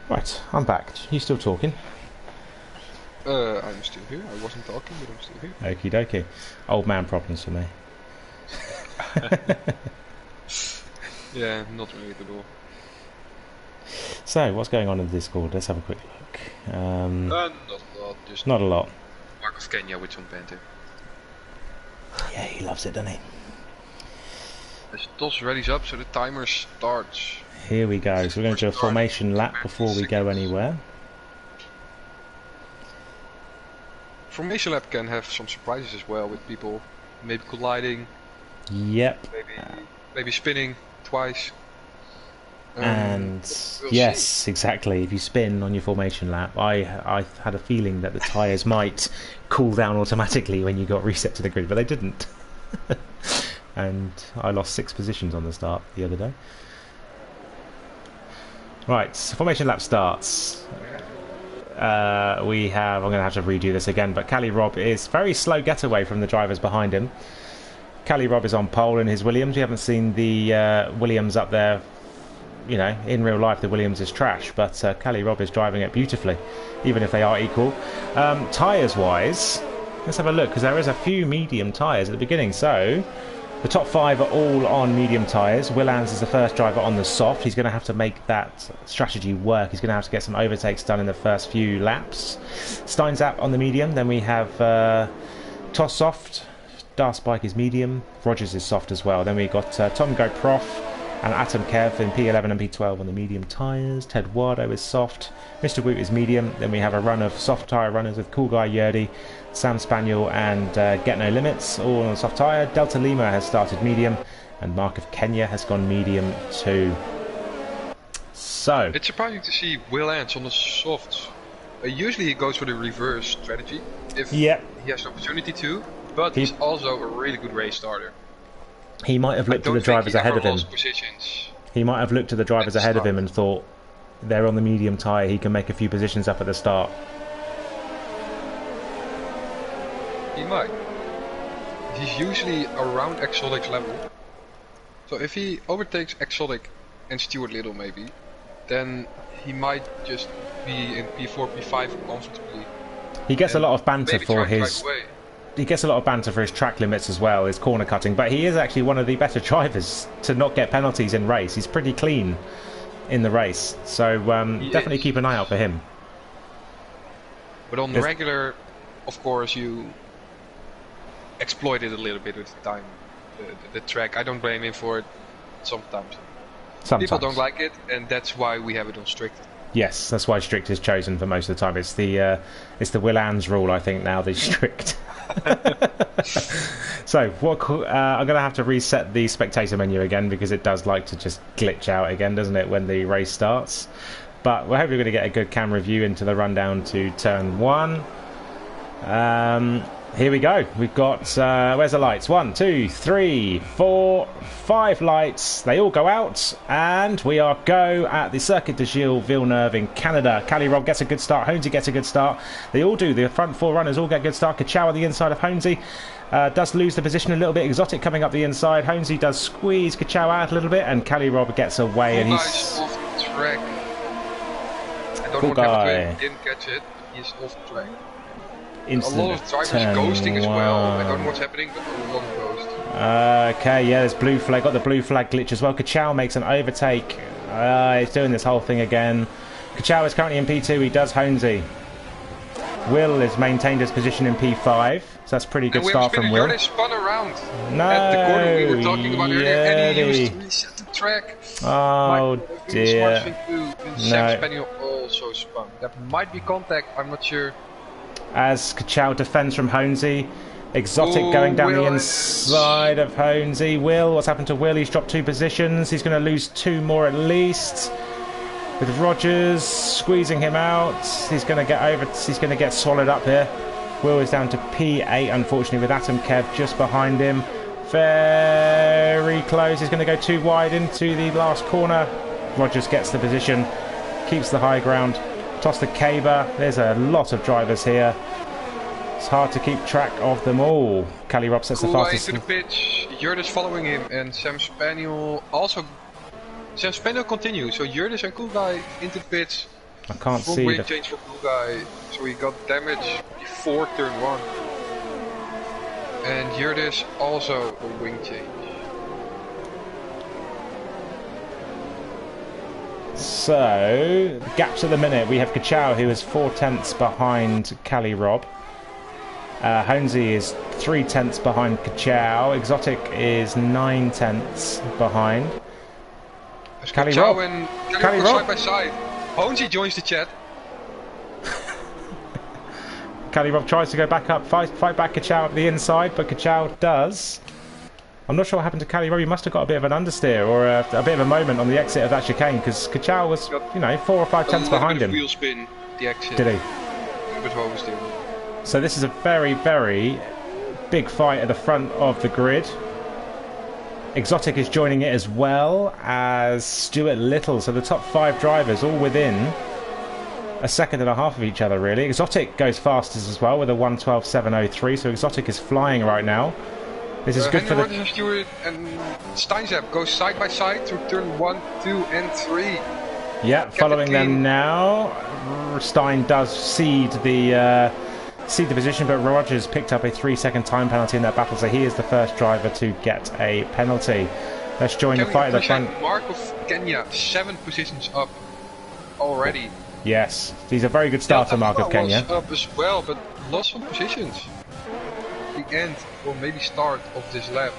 Right, I'm back. You still talking? I'm still here. I wasn't talking, but I'm still here. Okie dokie. Old man problems for me. Yeah, not really at all. So, what's going on in the Discord? Let's have a quick look. Not a lot, just Not a lot. Mark of Kenya with some banter. Yeah, he loves it, doesn't he? The toss ready's up, so the timer starts. Here we go. So we're going to do a formation lap before we go anywhere. Formation lap can have some surprises as well, with people maybe colliding. Yep. Maybe spinning twice. And we'll yes, see. exactly. If you spin on your formation lap, I had a feeling that the tyres might cool down automatically when you got reset to the grid, but they didn't. And I lost 6 positions on the start the other day. Right, formation lap starts. I'm going to have to redo this again, but Cali Robb is very slow getaway from the drivers behind him. Cali Robb is on pole in his Williams. You haven't seen the Williams up there. You know, in real life the Williams is trash, but Cali Robb is driving it beautifully, even if they are equal. Tyres wise, let's have a look, because there is a few medium tyres at the beginning. So the top 5 are all on medium tyres. Willans is the first driver on the soft. He's going to have to make that strategy work. He's going to have to get some overtakes done in the first few laps. Steinzap on the medium. Then we have Toss soft. Darth Spike is medium. Rogers is soft as well. Then we've got Tom Go Prof. And Atom Kev in P11 and P12 on the medium tyres. Ted Wardo is soft. Mr. Woot is medium. Then we have a run of soft tyre runners with Cool Guy Yerdy, Sam Spaniel and Get No Limits, all on soft tyre. Delta Lima has started medium, and Mark of Kenya has gone medium too. So it's surprising to see Will Ants on the softs. Usually he goes for the reverse strategy if he has an opportunity to, but he's also a really good race starter. He might have looked at the drivers ahead of him. Positions. He might have looked at the drivers ahead of him and thought, they're on the medium tyre, he can make a few positions up at the start. He might. He's usually around Exotic's level. So if he overtakes Exotic and Stuart Little maybe, then he might just be in P4, P5 comfortably. He gets a lot of banter for his... He gets a lot of banter for his track limits as well, his corner cutting, but he is actually one of the better drivers to not get penalties in race. He's pretty clean in the race, so definitely keep an eye out for him. But on the regular, of course, you exploit it a little bit with the time. The track, I don't blame him for it sometimes. People don't like it, and that's why we have it on strict. Yes, that's why strict is chosen for most of the time. It's the Will Ann's rule, I think, now, the strict. So I'm going to have to reset the spectator menu again because it does like to just glitch out again, doesn't it, when the race starts. But we're hopefully going to get a good camera view into the rundown to turn 1. Here we go. We've got where's the lights? 1, 2, 3, 4, 5 lights. They all go out, and we are go at the Circuit de Gilles Villeneuve in Canada. Cali Rob gets a good start. Honesy gets a good start. They all do. The front 4 runners all get a good start. Kachow on the inside of Honesy does lose the position a little bit. Exotic coming up the inside. Honesy does squeeze Kachow out a little bit, and Cali Rob gets away, and he's off the track. I don't cool know guy. He didn't catch it. He's off the track. Instant a lot of drivers ghosting as well. I don't know what's happening, but a lot of ghost. Okay, yeah, there's blue flag. Got the blue flag glitch as well. Kachow makes an overtake. He's doing this whole thing again. Kachow is currently in P2. He does Honesy. Will has maintained his position in P5, so that's pretty good start from Will. They spun around no, at the corner we were talking about earlier, and he used to reset the track. Oh dear. Sam Spaniel also spun. That might be contact, I'm not sure. As Kachow defends from Honesy. Exotic going down the inside of Honesy. Will, what's happened to Will? He's dropped 2 positions. He's going to lose 2 more at least. With Rogers squeezing him out. He's going to get over. He's going to get swallowed up here. Will is down to P8, unfortunately, with Atom Kev just behind him. Very close. He's going to go too wide into the last corner. Rogers gets the position. Keeps the high ground. Toss the caber. There's a lot of drivers here. It's hard to keep track of them all. Cali Rob sets the fastest. Into the pitch. Yurdis following him, and Sam Spaniel also. Sam Spaniel continues. So Yurdis and Cool Guy into the pitch. I can't see the change for Cool Guy. So he got damage before turn 1. And Yurdis also a wing change. So, gaps at the minute. We have Kachow, who is 4 tenths behind Cali Rob. Honesy is 3 tenths behind Kachow. Exotic is 9 tenths behind. Cali Rob and Cali Rob side by side. Honesy joins the chat. Cali Rob tries to go back up, fight back Kachow at the inside, but Kachow does. I'm not sure what happened to Cali Rob. He must have got a bit of an understeer or a bit of a moment on the exit of that chicane because Kachow was, 4 or 5 tenths behind him. Wheel spin, the exit. Did he? With oversteer. So this is a very, very big fight at the front of the grid. Exotic is joining it as well as Stuart Little. So the top 5 drivers all within a second and a half of each other, really. Exotic goes fastest as well with a 1:12.703. So Exotic is flying right now. This is good for the... And Stuart and Steinzap go side by side through turn 1, 2 and 3. Yeah, following them now. Stein does cede the position, but Rogers picked up a 3-second time penalty in that battle, so he is the first driver to get a penalty. Let's join the fight at the front. Mark of Kenya, 7 positions up already. Yes, he's a very good starter, Mark of Kenya. Was up as well, but lost some positions. The end or maybe start of this lap.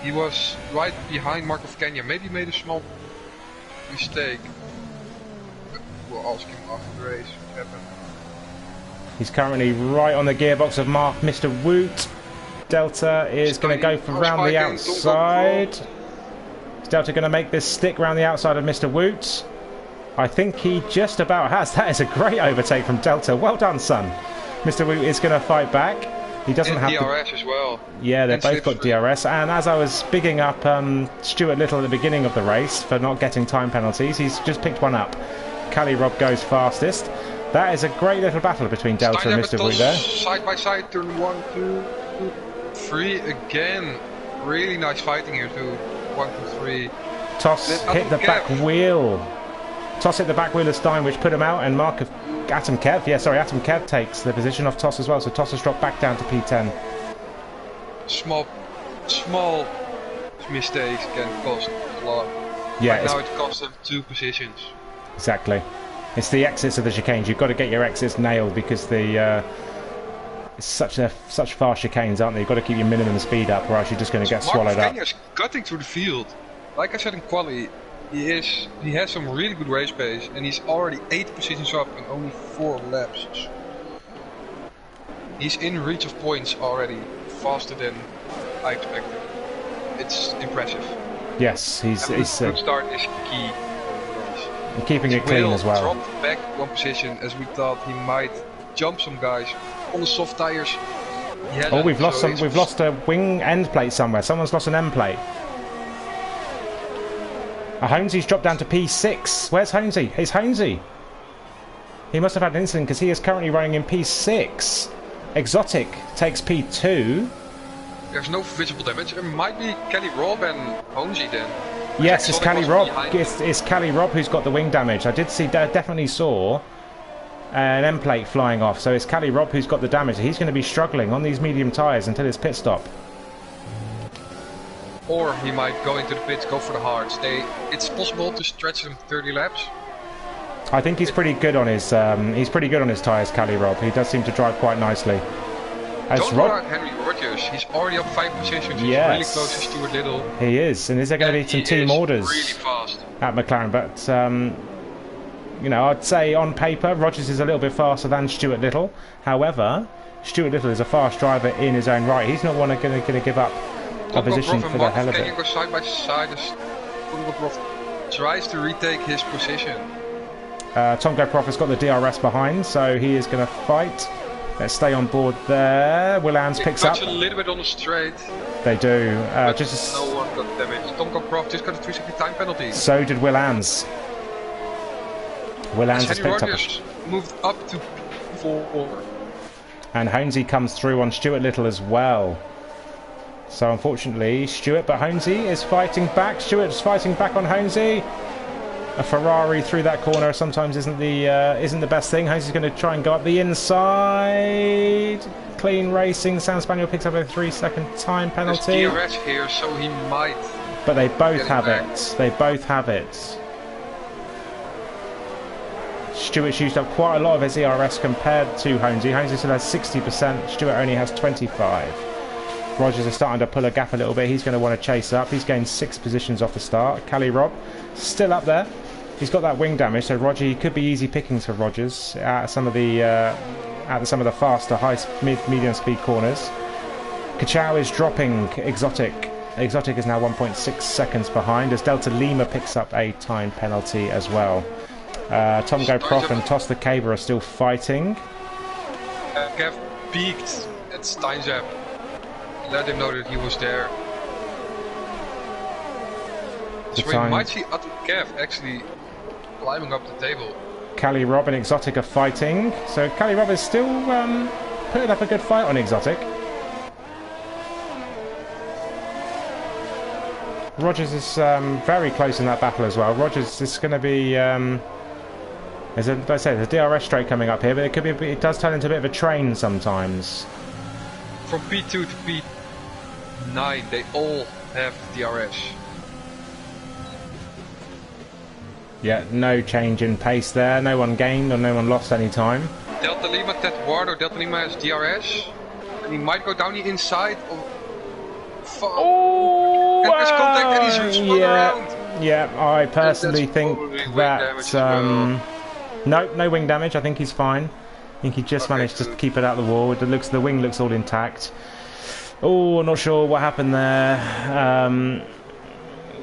He was right behind Markov Kenya. Maybe he made a small mistake. We'll ask him after the race what happened. He's currently right on the gearbox of Mr. Woot. Delta is going to go for round the outside. Is Delta going to make this stick round the outside of Mr. Woot? I think he just about has. That is a great overtake from Delta. Well done, son. Mr. Woot is going to fight back. He doesn't have DRS as well. Yeah, they've both got DRS. And as I was bigging up Stuart Little at the beginning of the race for not getting time penalties, he's just picked one up. Cali Rob goes fastest. That is a great little battle between Delta and Mr. Woot there. Side by side, turn 1, 2, 3 again. Really nice fighting here too. 1, 2, 3. Toss hit the back wheel. Toss hit the back wheel of Stein, which put him out, and Atom Kev takes the position off Toss as well, so Toss has dropped back down to P10. Small mistakes can cost a lot. Yeah, right now it costs them 2 positions. Exactly. It's the exits of the chicanes. You've got to get your exits nailed because the it's such fast chicanes, aren't they? You've got to keep your minimum speed up, or else you're just going to get swallowed up. Kenya's cutting through the field. Like I said in quali, he has some really good race pace, and he's already 8 positions up in only 4 laps. He's in reach of points already, faster than I expected. It's impressive. Yes, he's good start is key. And keeping it clean as well. Dropped back 1 position as we thought he might jump some guys on the soft tires. Oh, we've lost a wing end plate somewhere. Someone's lost an end plate. Holmesy's dropped down to P6. Where's Holmesy? It's Holmesy. He must have had an incident because he is currently running in P6. Exotic takes P2. There's no visible damage. It might be Kelly Rob and Holmesy then. Yes, it's Cali Rob. It's Cali Rob who's got the wing damage. I did see, definitely saw an end plate flying off. So it's Cali Rob who's got the damage. He's going to be struggling on these medium tyres until his pit stop. Or he might go into the pits, go for the hards. It's possible to stretch them 30 laps. I think he's pretty good on his tyres, Cali Rob. He does seem to drive quite nicely. Don't run out Henry Rogers. He's already up 5 positions. He's really close to Stuart Little. He is. And is there going to be some team orders really fast at McLaren? But you know, I'd say on paper Rogers is a little bit faster than Stuart Little. However, Stuart Little is a fast driver in his own right. He's not going to give up a position for the hell of it. Can go side by side as tries to retake his position. Tongo Prof has got the DRS behind, so he is going to fight. Let's stay on board there. Willans picks up. A little bit on the straight. They do. Just no one got damaged. Tongo Prof just got a 3-second time penalty. So did Willans. Willans has picked up. Moved up to 4. And Holmesy comes through on Stuart Little as well. So unfortunately, but Holmesy is fighting back. Stuart's fighting back on Holmesy. A Ferrari through that corner sometimes isn't the best thing. Holmesy's going to try and go up the inside. Clean racing. San Spaniel picks up a 3-second time penalty. There's DRS here, so he might. But they both have it. They both have it. Stuart's used up quite a lot of his ERS compared to Holmesy. Holmesy still has 60%. Stuart only has 25%. Rogers is starting to pull a gap a little bit. He's going to want to chase up. He's gained 6 positions off the start. Cali Rob still up there. He's got that wing damage, so Roger, he could be easy pickings for Rogers at some of the faster medium speed corners. Kachow is dropping Exotic. Exotic is now 1.6 seconds behind as Delta Lima picks up a time penalty as well. Tom Go Prof and Toss the Caber are still fighting. Kev peaked at Steinzap. Let him know that he was there. So we might see Atom Kev actually climbing up the table. Cali Rob and Exotic are fighting. So Cali Rob is still putting up a good fight on Exotic. Rogers is very close in that battle as well. Rogers is going to be... there's a DRS straight coming up here, but it does turn into a bit of a train sometimes. From P2 to P9, they all have DRS. Yeah, no change in pace there. No one gained or no one lost any time. Delta Lima, Ted Wardo. Delta Lima has DRS. And he might go down the inside. Oh! And there's contact and he's spun around. Yeah, I personally think that no wing damage. I think he's fine. I think he just managed to keep it out the wall. The wing looks all intact. Oh, not sure what happened there.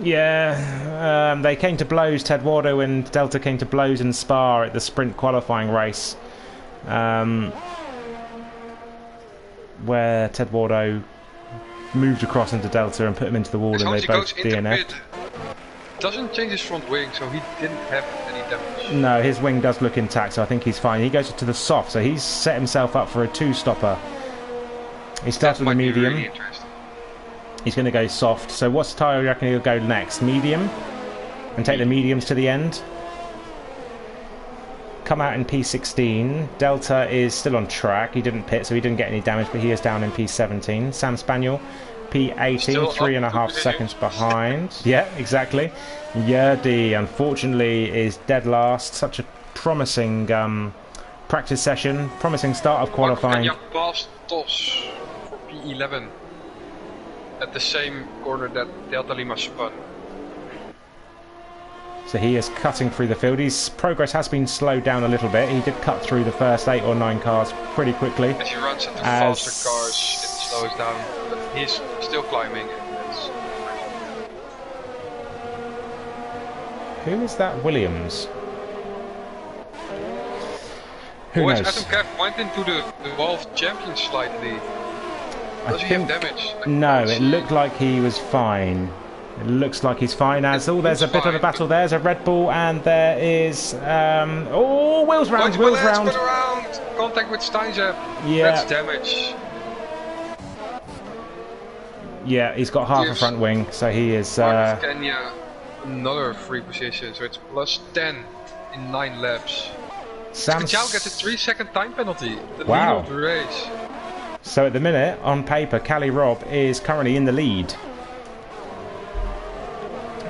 They came to blows. Ted Wardo and Delta came to blows in Spa at the sprint qualifying race, where Ted Wardo moved across into Delta and put him into the wall, and they both DNF'd. Doesn't change his front wing, so he didn't have any damage. No, his wing does look intact, so I think he's fine. He goes to the soft, so he's set himself up for a two-stopper. He starts with a medium. Really he's going to go soft. So what's the tyre you reckon he'll go next? Medium? And take the mediums to the end? Come out in P16. Delta is still on track. He didn't pit, so he didn't get any damage, but he is down in P17. Sam Spaniel, P18, 3.5 seconds behind. Yeah, exactly. Yerdy, unfortunately, is dead last. Such a promising practice session. Promising start of qualifying. Passed Tos for P11 at the same corner that Delta Lima spun. So he is cutting through the field. His progress has been slowed down a little bit. He did cut through the first 8 or 9 cars pretty quickly. As he runs into faster cars, it slows down. But he's still climbing. Who is that Williams? Who knows? Adam Kev went into the Valve Champions slightly. Does he have damage? No, it looked like he was fine. It looks like he's fine. There's a bit of a battle there. There's a Red Bull, and there is wheels round. Contact with Steinzep. Yeah. That's damage. Yeah, he's got half a front wing, so he is. Kenya, another free position, so it's plus 10 in 9 laps. Kachao gets a 3-second time penalty. The lead of the race. So at the minute, on paper, Cali Robb is currently in the lead.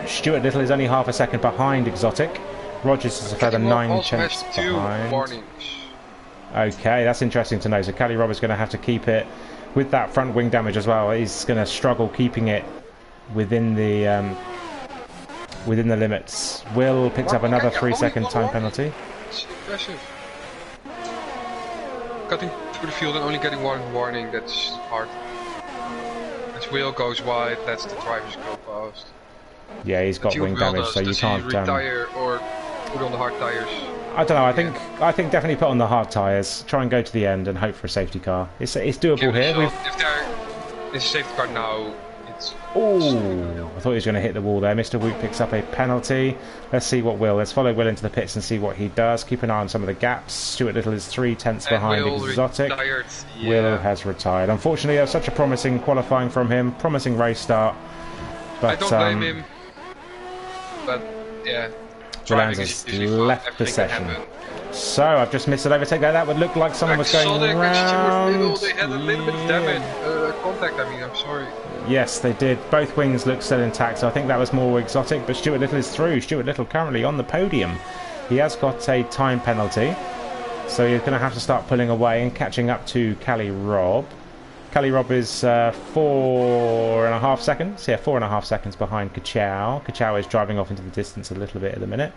Stuart Little is only half a second behind Exotic. Rogers is a further 9 tenths behind. Okay, that's interesting to know. So Cali Robb is going to have to keep it with that front wing damage as well. He's going to struggle keeping it within the limits. Will picks up another 3-second time penalty. It's impressive. Cutting through the field and only getting one warning, that's hard. As Will goes wide, lets the drivers go past. Yeah, he's got wing damage, so you can't retire or put on the hard tires. I don't know. I think definitely put on the hard tyres. Try and go to the end and hope for a safety car. It's doable here. If there is a safety car now, it's. Oh, I thought he was going to hit the wall there. Mr. Woot picks up a penalty. Let's see what Will. Let's follow Will into the pits and see what he does. Keep an eye on some of the gaps. Stuart Little is 3 tenths behind Exotic. Yeah. Will has retired. Unfortunately, there was such a promising qualifying from him. Promising race start. But, I don't blame him. But yeah, Driving has left the session. So I've just missed an overtake there. That would look like someone was going around. They had a little bit of damage, contact. I mean, I'm sorry. Yes, they did. Both wings look still intact, so I think that was more Exotic. But Stuart Little is through. Stuart Little currently on the podium. He has got a time penalty, so he's going to have to start pulling away and catching up to Cali Robb. Cali Robb is 4.5 seconds. Yeah, 4.5 seconds behind Kachao. Kachao is driving off into the distance a little bit at the minute.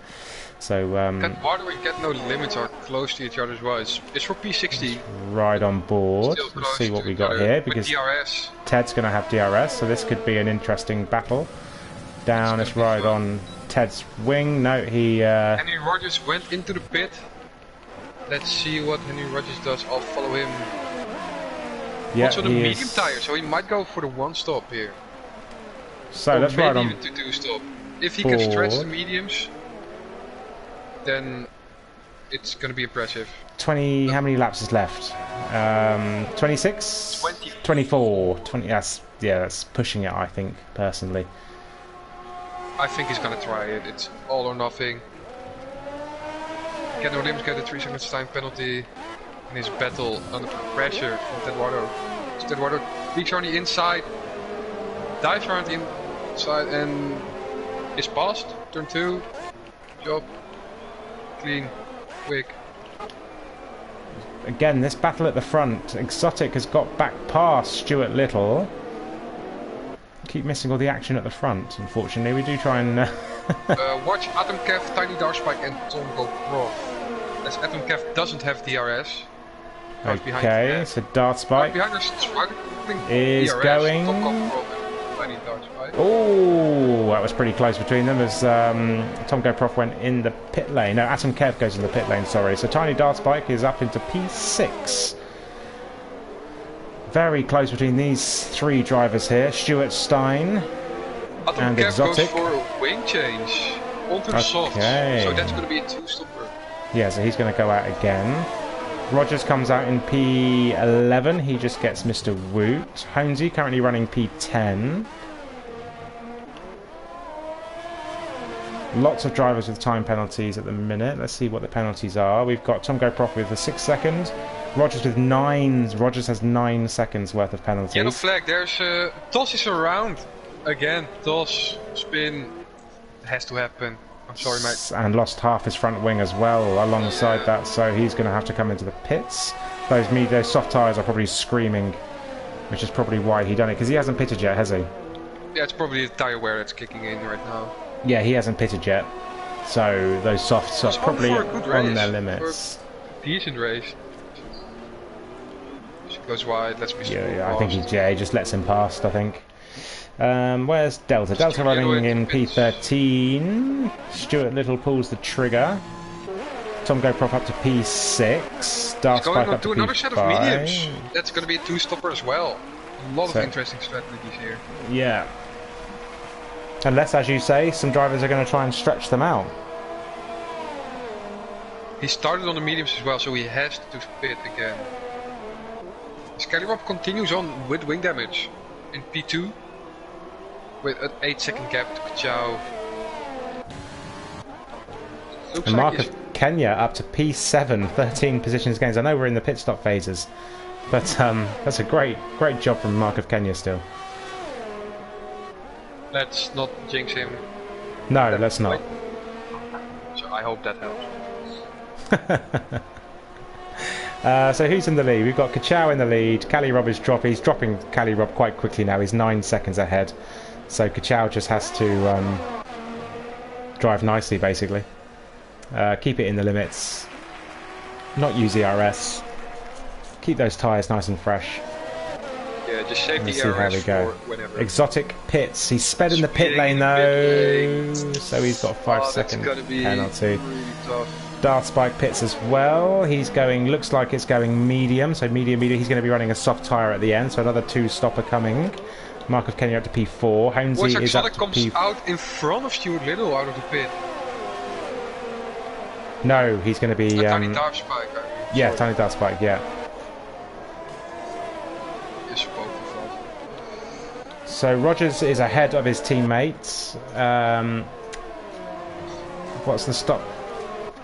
So why do we get no limits are close to each other as well? It's for P60. Right on board. Let's see what we got here, because DRS. Ted's going to have DRS, so this could be an interesting battle. Down is right on Ted's wing. No, he. Henry Rogers went into the pit. Let's see what Henry Rogers does. I'll follow him. Yeah, also the medium tire, so he might go for the 1-stop here. So that's right on. Maybe even to 2-stop. If he can stretch the mediums, then it's going to be impressive. 20. How many laps is left? 26. 24. 20. That's pushing it. I think personally. I think he's going to try it. It's all or nothing. Get no limits, get a 3 seconds time penalty. In his battle under pressure from Eduardo. So Eduardo peeks on the inside, dives around the inside and is passed. Turn 2. Job. Clean. Quick. Again, this battle at the front. Exotic has got back past Stuart Little. keep missing all the action at the front, unfortunately. We do try and... Watch Atom Kev, Tiny Darkspike and Tom go Prof. As Atom Kev doesn't have DRS. Okay, so Darkspike behind us, struggling is DRS, going... Tom go Prof and Tiny Darkspike. Oh, that was pretty close between them as Tom Go Prof went in the pit lane. No, Atom Kev goes in the pit lane, sorry. So Tiny Darkspike is up into P6. Very close between these three drivers here. Stuart Stein and Kev Exotic. goes for a wing change onto the soft, so that's going to be a two-stopper. Yeah, so he's going to go out again. Rogers comes out in P11. He just gets Mr. Woot. Honesy currently running P10. Lots of drivers with time penalties at the minute. Let's see what the penalties are. We've got Tom Go Prof with a 6 second. Rogers with 9. Rogers has 9 seconds worth of penalties. Yellow flag. There's Toss is around again. Toss spin has to happen. I'm sorry, mate. And lost half his front wing as well alongside that, so he's going to have to come into the pits. Those soft tyres are probably screaming, which is probably why he done it, because he hasn't pitted yet, has he? Yeah, it's probably the tyre wear that's kicking in right now. Yeah, he hasn't pitted yet, so those softs are probably on their limits. For a decent race. She goes wide. Let's be smooth. Yeah, I think he just lets him past. I think. Where's Delta? Delta running in P13. Stuart Little pulls the trigger. Tom Go Prof up to P6. Dark Spike up to another P5. set of mediums. That's going to be a two-stopper as well. A lot of interesting strategies here. Yeah. Unless, as you say, some drivers are going to try and stretch them out. He started on the mediums as well, so he has to pit again. Skellyrob continues on with wing damage in P2 with an 8-second gap to Kachao. And Mark of Kenya up to P7, 13 positions gains. I know we're in the pit stop phases, but that's a great job from Mark of Kenya still. Let's not jinx him. No, let's not. So I hope that helps. So who's in the lead? We've got Kachao in the lead. Cali Rob is he's dropping Cali Rob quite quickly now. He's 9 seconds ahead. So Kachao just has to drive nicely, basically. Keep it in the limits. Not use ERS. Keep those tyres nice and fresh. Yeah, just save the see how we go. Whenever. Exotic pits. He's sped in the pit lane though, so he's got a 5-second penalty. Really tough. Darth Spike pits as well. He's going. Looks like it's going medium. So medium. He's going to be running a soft tyre at the end. So another 2-stopper coming. Mark of Kenya up to P4. Honesy is up to comes out in front of Stuart Little out of the pit. No, he's going to be. Tiny Darkspike. Yeah, Tiny Darkspike. Yeah. So Rogers is ahead of his teammates. What's the stop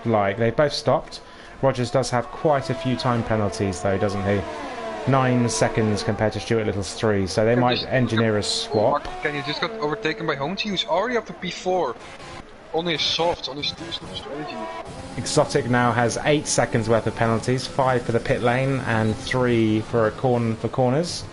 like? They both stopped. Rogers does have quite a few time penalties though, doesn't he? 9 seconds compared to Stuart Little's 3, so they might engineer a swap. Can you just got overtaken by Honesy, who's already up to P4 on his soft, on his two-stop strategy. Exotic now has 8 seconds worth of penalties, 5 for the pit lane and 3 for corners.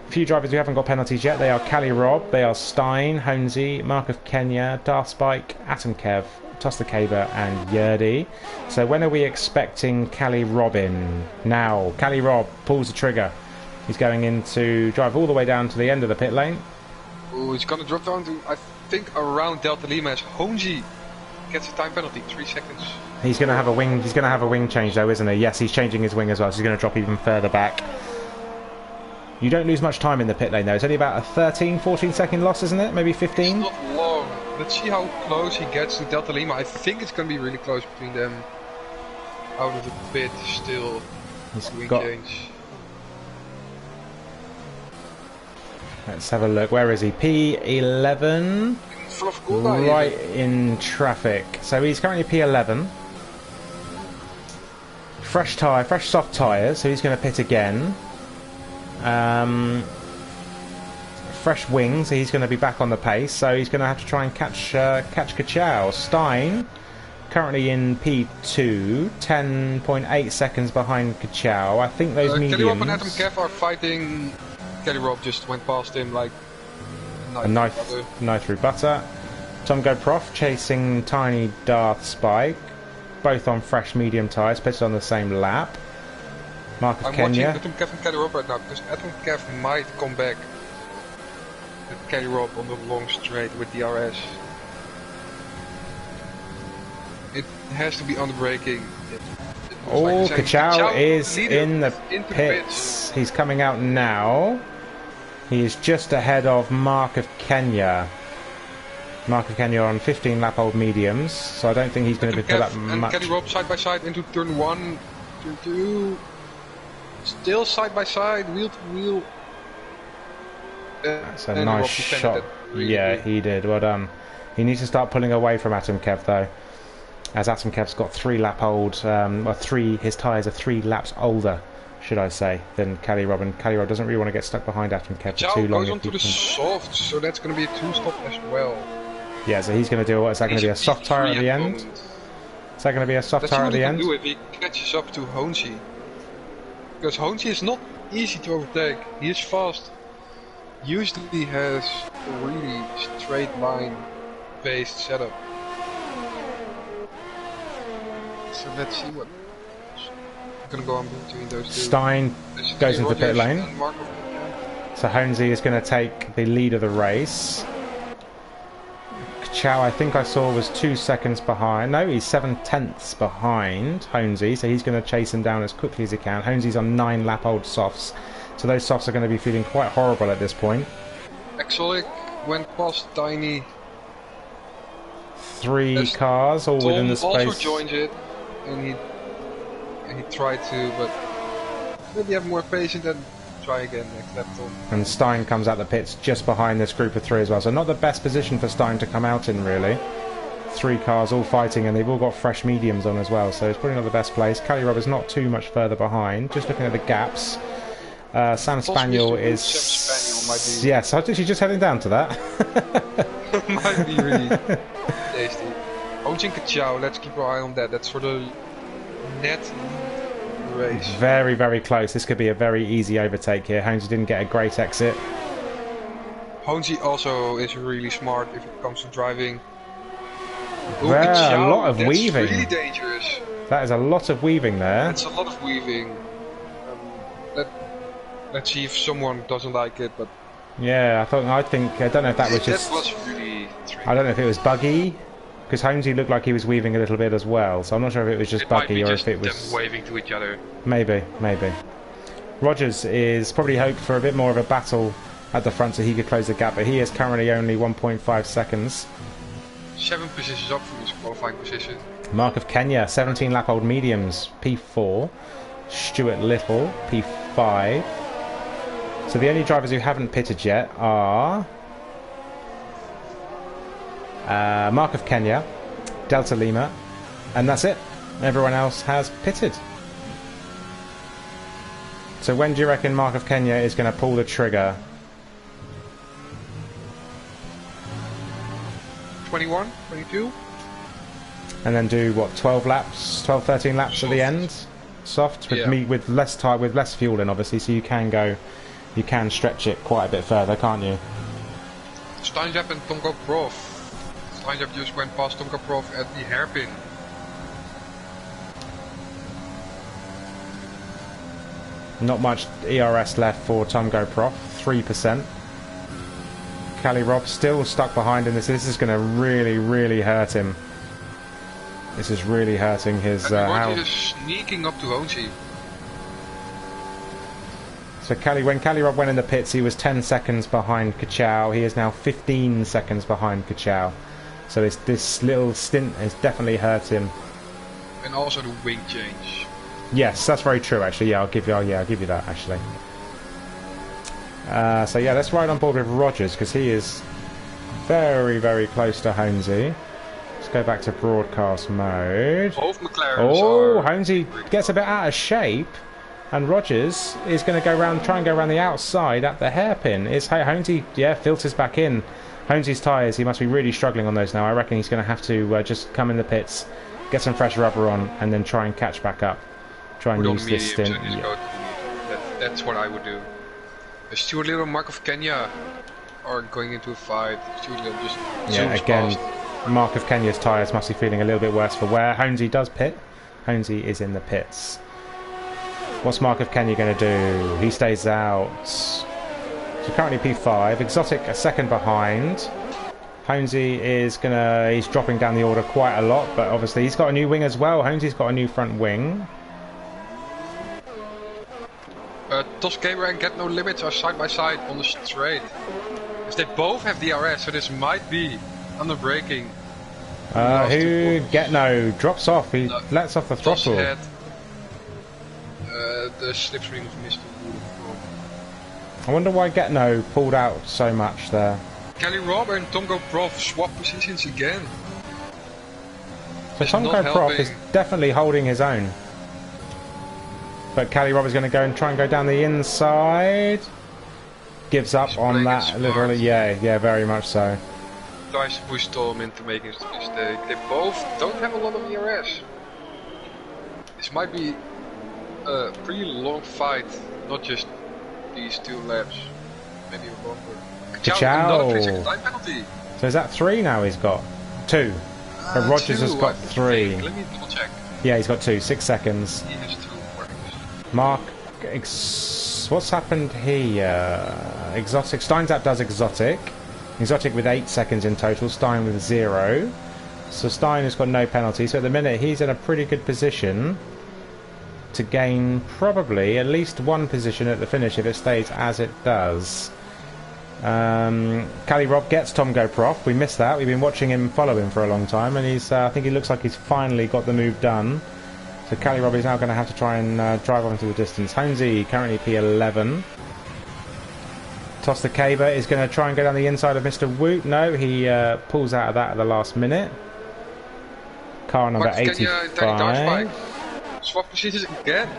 A few drivers who haven't got penalties yet. They are Cali Rob, they are Stein, Honesy, Mark of Kenya, Darth Spike, Atom Kev, Tosta Caber and Yerdy. So when are we expecting Cali Rob in? Now. Cali Rob pulls the trigger. He's going in to drive all the way down to the end of the pit lane. Oh, he's going to drop down to, I think, around Delta Lima as Honesy gets a time penalty, 3 seconds. He's going to have a wing. He's going to have a wing change though, isn't he? Yes, he's changing his wing as well. So he's going to drop even further back. You don't lose much time in the pit lane though. It's only about a 13-14 second loss, isn't it? Maybe 15? It's not long. Let's see how close he gets to Delta Lima. I think it's going to be really close between them. Out of the pit still. He's wing got... change. Let's have a look. Where is he? P11. Right in traffic. So he's currently P11. Fresh tyre, fresh soft tyres. So he's going to pit again. Fresh wings, so he's going to be back on the pace, so he's going to have to try and catch Kachao. Stein, currently in P2, 10.8 seconds behind Kachao. I think those mediums... Kelly Rob and Atom Kev are fighting. Kelly Rob just went past him like A knife through butter. Tom Go Prof chasing Tiny Darth Spike, both on fresh medium tyres, pitted on the same lap. Mark of Kenya. I'm watching Kev and Kelly Rob right now because Adam Kev might come back with Kelly Rob on the long straight with DRS. It has to be on the braking. Oh, Kachow is in the pits. He's coming out now. He is just ahead of Mark of Kenya. Mark of Kenya on 15 lap old mediums, so I don't think he's going to be put up much. And Kelly Rob side by side into turn 1, turn 2. Still side by side, wheel to wheel. That's a nice shot. Really yeah, he did. Well done. He needs to start pulling away from Atom Kev though, as Atom Kev's got 3 lap old, his tyres are 3 laps older, should I say, than Kelly Rob, and Kelly Rob doesn't really want to get stuck behind Atom Kev for too long. Goes on to the soft, so that's going to be a 2-stop as well. Yeah, so he's going to do what? Is that going to be a soft tyre at the end? Is that going to be a soft tyre at the end? Let's see what he can do if he catches up to Honesy. Because Honesy is not easy to overtake. He is fast. Usually has a really straight line based setup. So let's see what I'm gonna go on between those two. Stein goes into pit lane. So Honesy is going to take the lead of the race. Chow, I think I saw, was 2 seconds behind. No, he's 7/10ths behind Honesy, so he's going to chase him down as quickly as he can. Honesy's on 9 lap old softs, so those softs are going to be feeling quite horrible at this point. Exolic went past Tiny. 3 cars all within the space. Also joins it, and he tried to, but maybe have more patience and try again next lap. And Stein comes out the pits just behind this group of 3 as well, so not the best position for Stein to come out in really. 3 cars all fighting, and they've all got fresh mediums on as well, so it's probably not the best place. Kelly Rob is not too much further behind, just looking at the gaps. Sam Spaniel is... Yes, I think she's just heading down to that. Might be really tasty. Ojin Kachow, let's keep our eye on that. That's for the net race. Very, very close. This could be a very easy overtake here. Honesy didn't get a great exit. Honesy also is really smart if it comes to driving. Ooh, a lot of weaving. That's really dangerous. That is a lot of weaving there. That's a lot of weaving. Let's see if someone doesn't like it, but... Yeah, I don't know if that was just... That was really tricky. I don't know if it was buggy, because Honesy looked like he was weaving a little bit as well, so I'm not sure if it was just buggy or if it was... them waving to each other. Maybe. Rogers is probably hoped for a bit more of a battle at the front so he could close the gap, but he is currently only 1.5 seconds. 7 positions up from his qualifying position. Mark of Kenya, 17 lap old mediums, P4. Stuart Little, P5. So the only drivers who haven't pitted yet are Mark of Kenya, Delta Lima, and that's it. Everyone else has pitted. So when do you reckon Mark of Kenya is going to pull the trigger? 21, 22? And then do what, 12 laps, 12, 13 laps at the end? Soft, with less fuel in obviously, so you can stretch it quite a bit further, can't you? Steinjap and Tomko Prof. Steinjap just went past Tomko Prof at the hairpin. Not much ERS left for Tomko Prof, 3%. Kelly Rob still stuck behind in this. This is going to really, really hurt him. This is really hurting his... And is sneaking up to Honesy. So when Kelly Rob went in the pits, he was 10 seconds behind Kachow. He is now 15 seconds behind Kachow. So this little stint has definitely hurt him. And also the wing change. Yes, that's very true. Actually, yeah, I'll give you that. Actually. So yeah, let's ride on board with Rogers because he is very, very close to Honesy. Let's go back to broadcast mode. Both McLarens Oh, Honesy gets a bit out of shape. And Rogers is going to try and go around the outside at the hairpin. Honesy, filters back in. Honesy's tyres, he must be really struggling on those now. I reckon he's going to have to just come in the pits, get some fresh rubber on, and then try and catch back up. Try and use this stint. That's what I would do. Stuart Little, Mark of Kenya. are going into a fight, usually I'm just Yeah, zooms again, past. Mark of Kenya's tyres must be feeling a little bit worse for wear. Honesy does pit. Honesy is in the pits. What's Mark of Kenya going to do? He stays out. So currently P5. Exotic a second behind. Honesy is he's dropping down the order quite a lot, but obviously he's got a new wing as well. Honesy's got a new front wing. Toscaber and Get No Limits are side by side on the straight. Because they both have DRS, so this might be under braking. Who Get No drops off. He lets off the Tos throttle. had the slipstream of Mr. Wood. I wonder why Get No pulled out so much there. Kelly Robb and Tomgo Prof swap positions again. So It's Tomko not Prof is helping. definitely holding his own. But Kelly Robb is going to go and try and go down the inside. Gives up He's on playing that it smart. literally. Yeah, very much so. Tries to push Tom into making a mistake. They both don't have a lot of ERS. This might be a pretty long fight, not just these 2 laps. Maybe longer. Ka-chow. Another 3-second time penalty. So is that 3 now he's got? 2. But Rogers 2, has got I 3. think. Let me double check. Yeah, he's got 2. 6 seconds. He has 2 warnings. Mark, what's happened here? Exotic. Steinzap does Exotic. Exotic with 8 seconds in total. Stein with 0. So Stein has got no penalty. So at the minute he's in a pretty good position to gain probably at least 1 position at the finish if it stays as it does. Cali Robb gets Tomgo Prof. We missed that. We've been watching him follow him for a long time, and he's. I think he looks like he's finally got the move done. So Cali Robb is now going to have to try and drive off into the distance. Honesy currently P11. Toss the Caber is going to try and go down the inside of Mr. Woot. No, he pulls out of that at the last minute. Car number Mark, can you tiny down 85. swap positions again?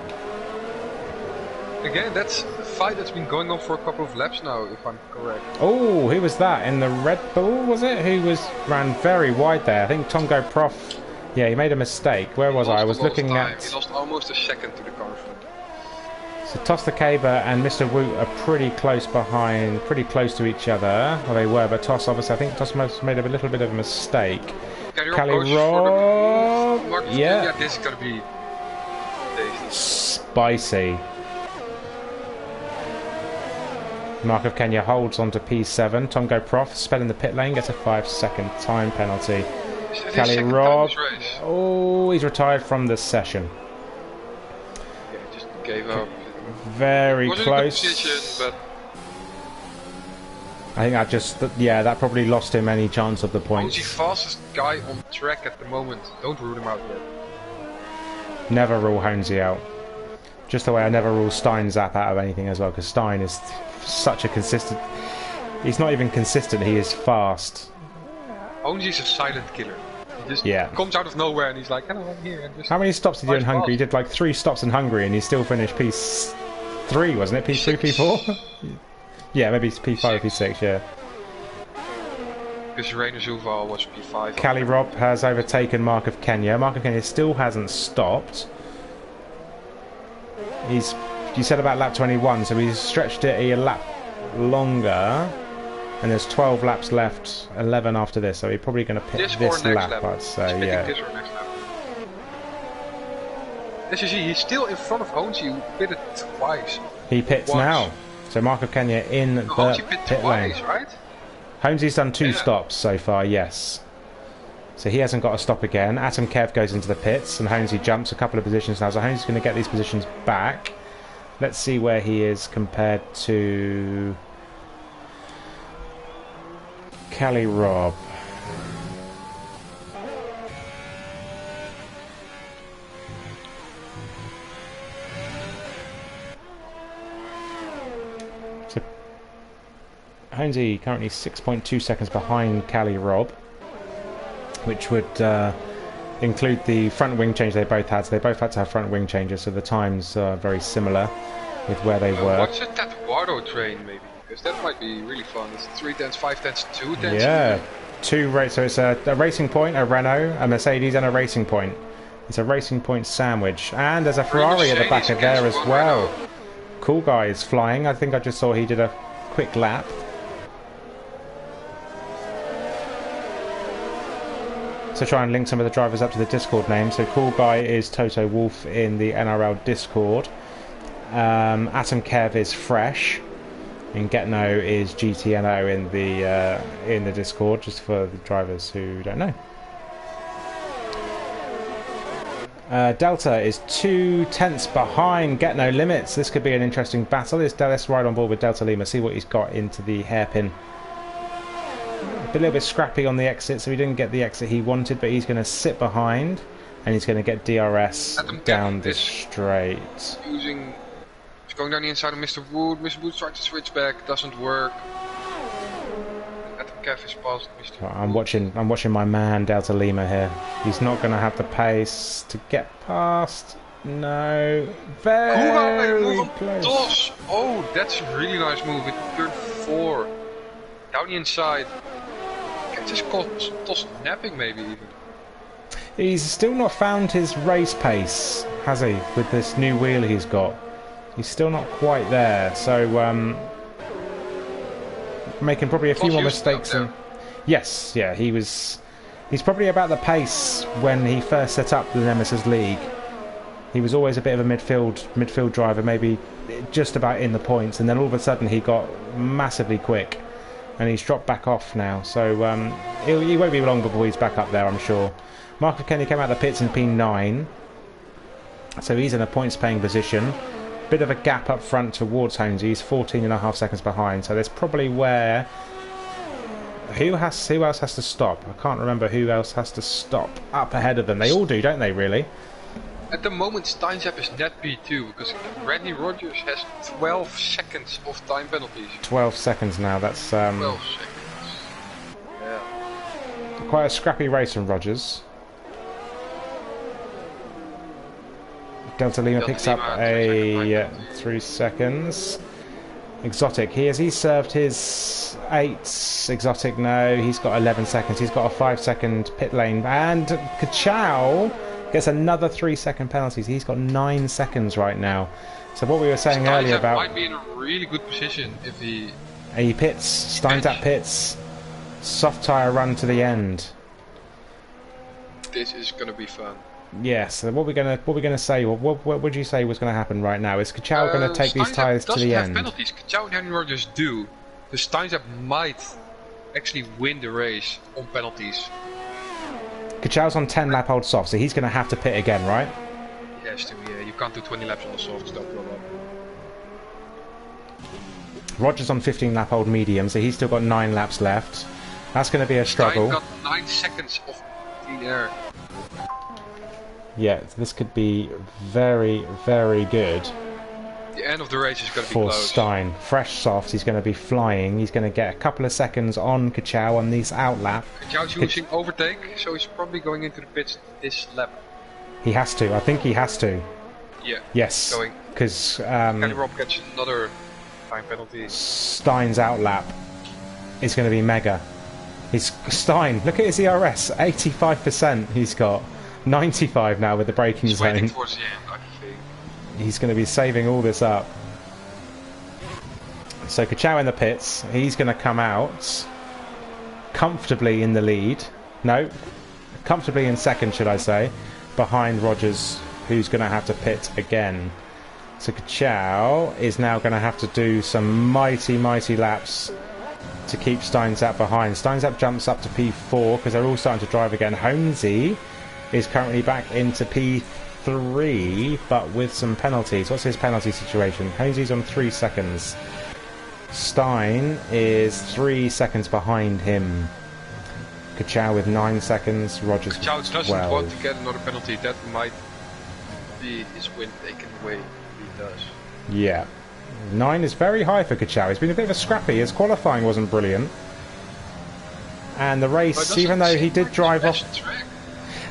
Again, that's a fight that's been going on for a couple of laps now, if I'm correct. Oh, who was that? In the Red Bull, was it? Who ran very wide there? I think Tomgo Prof. Yeah, he made a mistake. Where was I? I was looking at... He lost almost a second to the car front. So Toss the Caber and Mr. Woot are pretty close behind, pretty close to each other. Well, they were, but Toss, obviously, I think Toss made a little bit of a mistake. Cali Robb, yeah, this is gonna be tasty. Spicy. Mark of Kenya holds on to P7. Tomgo Prof sped in the pit lane, gets a 5-second time penalty. Cali Robb, oh, he's retired from the session. Yeah, just gave up. Very Wasn't close. a good position, but I think that just, yeah, that probably lost him any chance of the he's points. the fastest guy on track at the moment. Don't rule him out yet. Never rule Honesy out. Just the way I never rule Steinzap out of anything as well, because Stein is such a consistent... He's not even consistent, he is fast. Honesy's a silent killer. He just Yeah. comes out of nowhere and he's like, hello, I'm here. And just How many stops did he do in flies Hungary? He past. did like 3 stops in Hungary and he still finished P3, wasn't it? P3, Six. P4? Yeah, maybe it's P5 or Six. P6, yeah. Because Rainer Zuval was P5. Cali Robb has overtaken Mark of Kenya. Mark of Kenya still hasn't stopped. You said about lap 21, so he's stretched it a lap longer. And there's 12 laps left, 11 after this, so he's probably going to pit This or this next lap, lap. I'd say, He's yeah. picking this or next lap. As you see, he's still in front of Honesy, who pitted twice. He pits Once. now. So Mark of Kenya in the Honesy pit pit lane. twice, right? Holmesy's done 2 Yeah. stops so far, yes. So he hasn't got to stop again. Atom Kev goes into the pits and Honesy jumps a couple of positions now. So Honesy's going to get these positions back. Let's see where he is compared to Cali Robb. So Honesy currently 6.2 seconds behind Cali Robb, which would include the front wing change they both had. So they both had to have front wing changes, so the times are very similar with where they were. Watch a Tatuado train, maybe, because that might be really fun. It's 3 tenths, 5 tenths, 2 tenths. Yeah, 2 so it's a Racing Point, a Renault, a Mercedes, and a Racing Point. It's a Racing Point sandwich, and there's a Ferrari at the back of there as well. Cool guy is flying. I think I just saw he did a quick lap. So try and link some of the drivers up to the Discord name. So Cool Guy is Toto Wolf in the NRL Discord. Atom Kev is Fresh. And Getno is GTNO in the Discord, just for the drivers who don't know. Delta is 2/10 behind Getno Limits. This could be an interesting battle. Let's ride on board with Delta Lima, see what he's got into the hairpin. A little bit scrappy on the exit, so he didn't get the exit he wanted, but he's going to sit behind and he's going to get DRS down the straight. He's going down the inside of Mr. Wood. Mr. Wood tries to switch back, doesn't work. Adam Kev is past Mr. Wood. I'm watching my man Delta Lima here. He's not going to have the pace to get past. No, very close. Oh, that's a really nice move. It turned 4 down the inside. Just tossed napping maybe even. He's still not found his race pace, has he? With this new wheel he's got, he's still not quite there. So making probably a few more mistakes. Yes, yeah, he's probably about the pace when he first set up the Nemesis League. He was always a bit of a midfield driver, maybe just about in the points, and then all of a sudden he got massively quick. And he's dropped back off now, so he won't be long before he's back up there, I'm sure. Mark Kenny came out of the pits in P9, so he's in a points-paying position. Bit of a gap up front towards Holmesy. He's 14.5 seconds behind, so that's probably where... Who else has to stop? I can't remember who else has to stop up ahead of them. They all do, don't they, really? At the moment, Steinzap is net P2 because Randy Rogers has 12 seconds of time penalties. 12 seconds now, that's 12 seconds. Yeah. Quite a scrappy race from Rogers. Delta Lima picks up a 3 seconds. Exotic, has he served his 8? Exotic, no, he's got 11 seconds. He's got a 5-second pit lane. And Kachow gets another 3-second penalties. He's got 9 seconds right now. So what we were saying earlier about... might be in a really good position if he... He pits, Steinzap pits. Soft tyre run to the end. This is going to be fun. Yes, so what we're gonna say, what would you say was going to happen right now? Is Kachow going to take these tyres to the end? Penalties. Kachow and Henry Rogers do. The Steinzap might actually win the race on penalties. Kachow's on 10 lap old soft, so he's going to have to pit again, right? He has to, yeah. You can't do 20 laps on the soft, no problem. Rogers on 15 lap old medium, so he's still got 9 laps left. That's going to be a struggle. Stein got 9 seconds of clean air. Yeah, this could be very, very good. The end of the race is going to be for close. Stein. Fresh softs, he's going to be flying. He's going to get a couple of seconds on Kachow on this out lap. Kachow's using overtake, so he's probably going into the pits this lap. He has to. I think he has to. Yeah. Yes. Going. Because Kenny Rob gets another time penalty. Stein's out lap is going to be mega. Stein, look at his ERS, 85% he's got. 95 now with the braking He's zone. waiting towards the end, I think. He's going to be saving all this up. So Kachow in the pits. He's going to come out comfortably in the lead. No, comfortably in second, should I say, behind Rogers, who's going to have to pit again. So Kachow is now going to have to do some mighty, mighty laps to keep Steinzap behind. Steinzap jumps up to P4 because they're all starting to drive again. Holmesy is currently back into P3, but with some penalties. What's his penalty situation? Holmesy's on 3 seconds. Stein is 3 seconds behind him. Kachow with 9 seconds. Rogers Kachow with 12. doesn't want to get another penalty. That might be his win taken away. He does. Yeah. 9 is very high for Kachow. He's been a bit of a scrappy. His qualifying wasn't brilliant. And the race, even though he did drive off...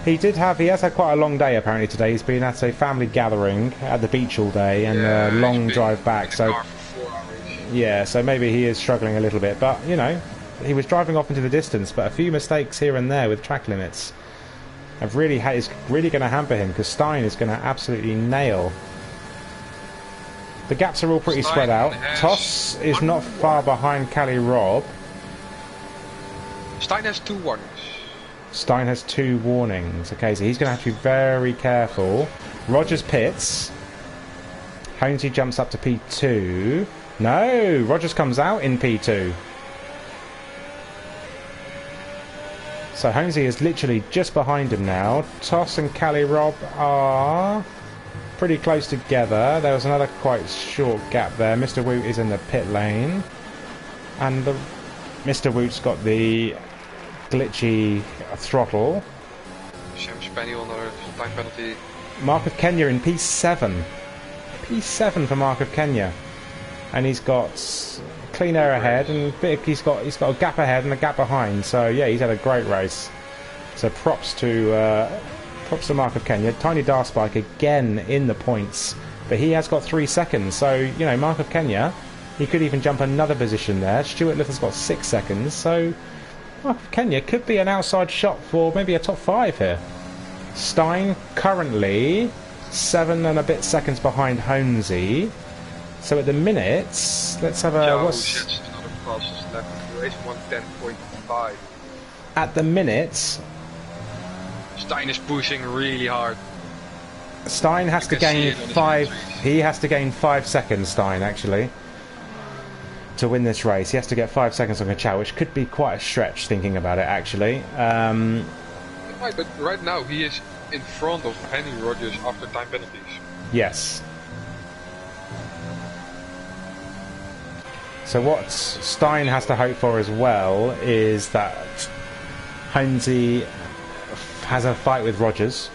He has had quite a long day apparently today. He's been at a family gathering at the beach all day and a long drive back. So yeah, so maybe he is struggling a little bit. But, you know, he was driving off into the distance, but a few mistakes here and there with track limits is really going to hamper him, because Stein is going to absolutely nail. The gaps are all pretty spread out. Toss is not far behind Cali Rob. Stein has 2 warnings. Stein has 2 warnings. Okay, so he's going to have to be very careful. Rogers pits. Honesy jumps up to P2. No, Rogers comes out in P2. So Honesy is literally just behind him now. Toss and Cali Rob are pretty close together. There was another quite short gap there. Mr. Woot is in the pit lane. And Mr. Woot's got the glitchy throttle. Sam Spaniel, another time penalty. Mark of Kenya in P7. P7 for Mark of Kenya. And he's got clean air ahead, and he's got a gap ahead and a gap behind. So yeah, he's had a great race. So props to Mark of Kenya. Tiny Darspike again in the points, but he has got 3 seconds. So you know, Mark of Kenya, he could even jump another position there. Stuart Little's got 6 seconds. So Mark of Kenya could be an outside shot for maybe a top 5 here. Stein currently 7 and a bit seconds behind Honesy. So at the minute, let's have a... what's... another fastest lap of the race, 110.5. At the minute... Stein is pushing really hard. Stein has to gain 5... He has to gain 5 seconds, Stein, actually, to win this race. He has to get 5 seconds on Kachow, which could be quite a stretch, thinking about it, actually. Right, but right now he is in front of Henry Rogers after time penalties. Yes. So what Stein has to hope for as well is that Honesy has a fight with Rogers,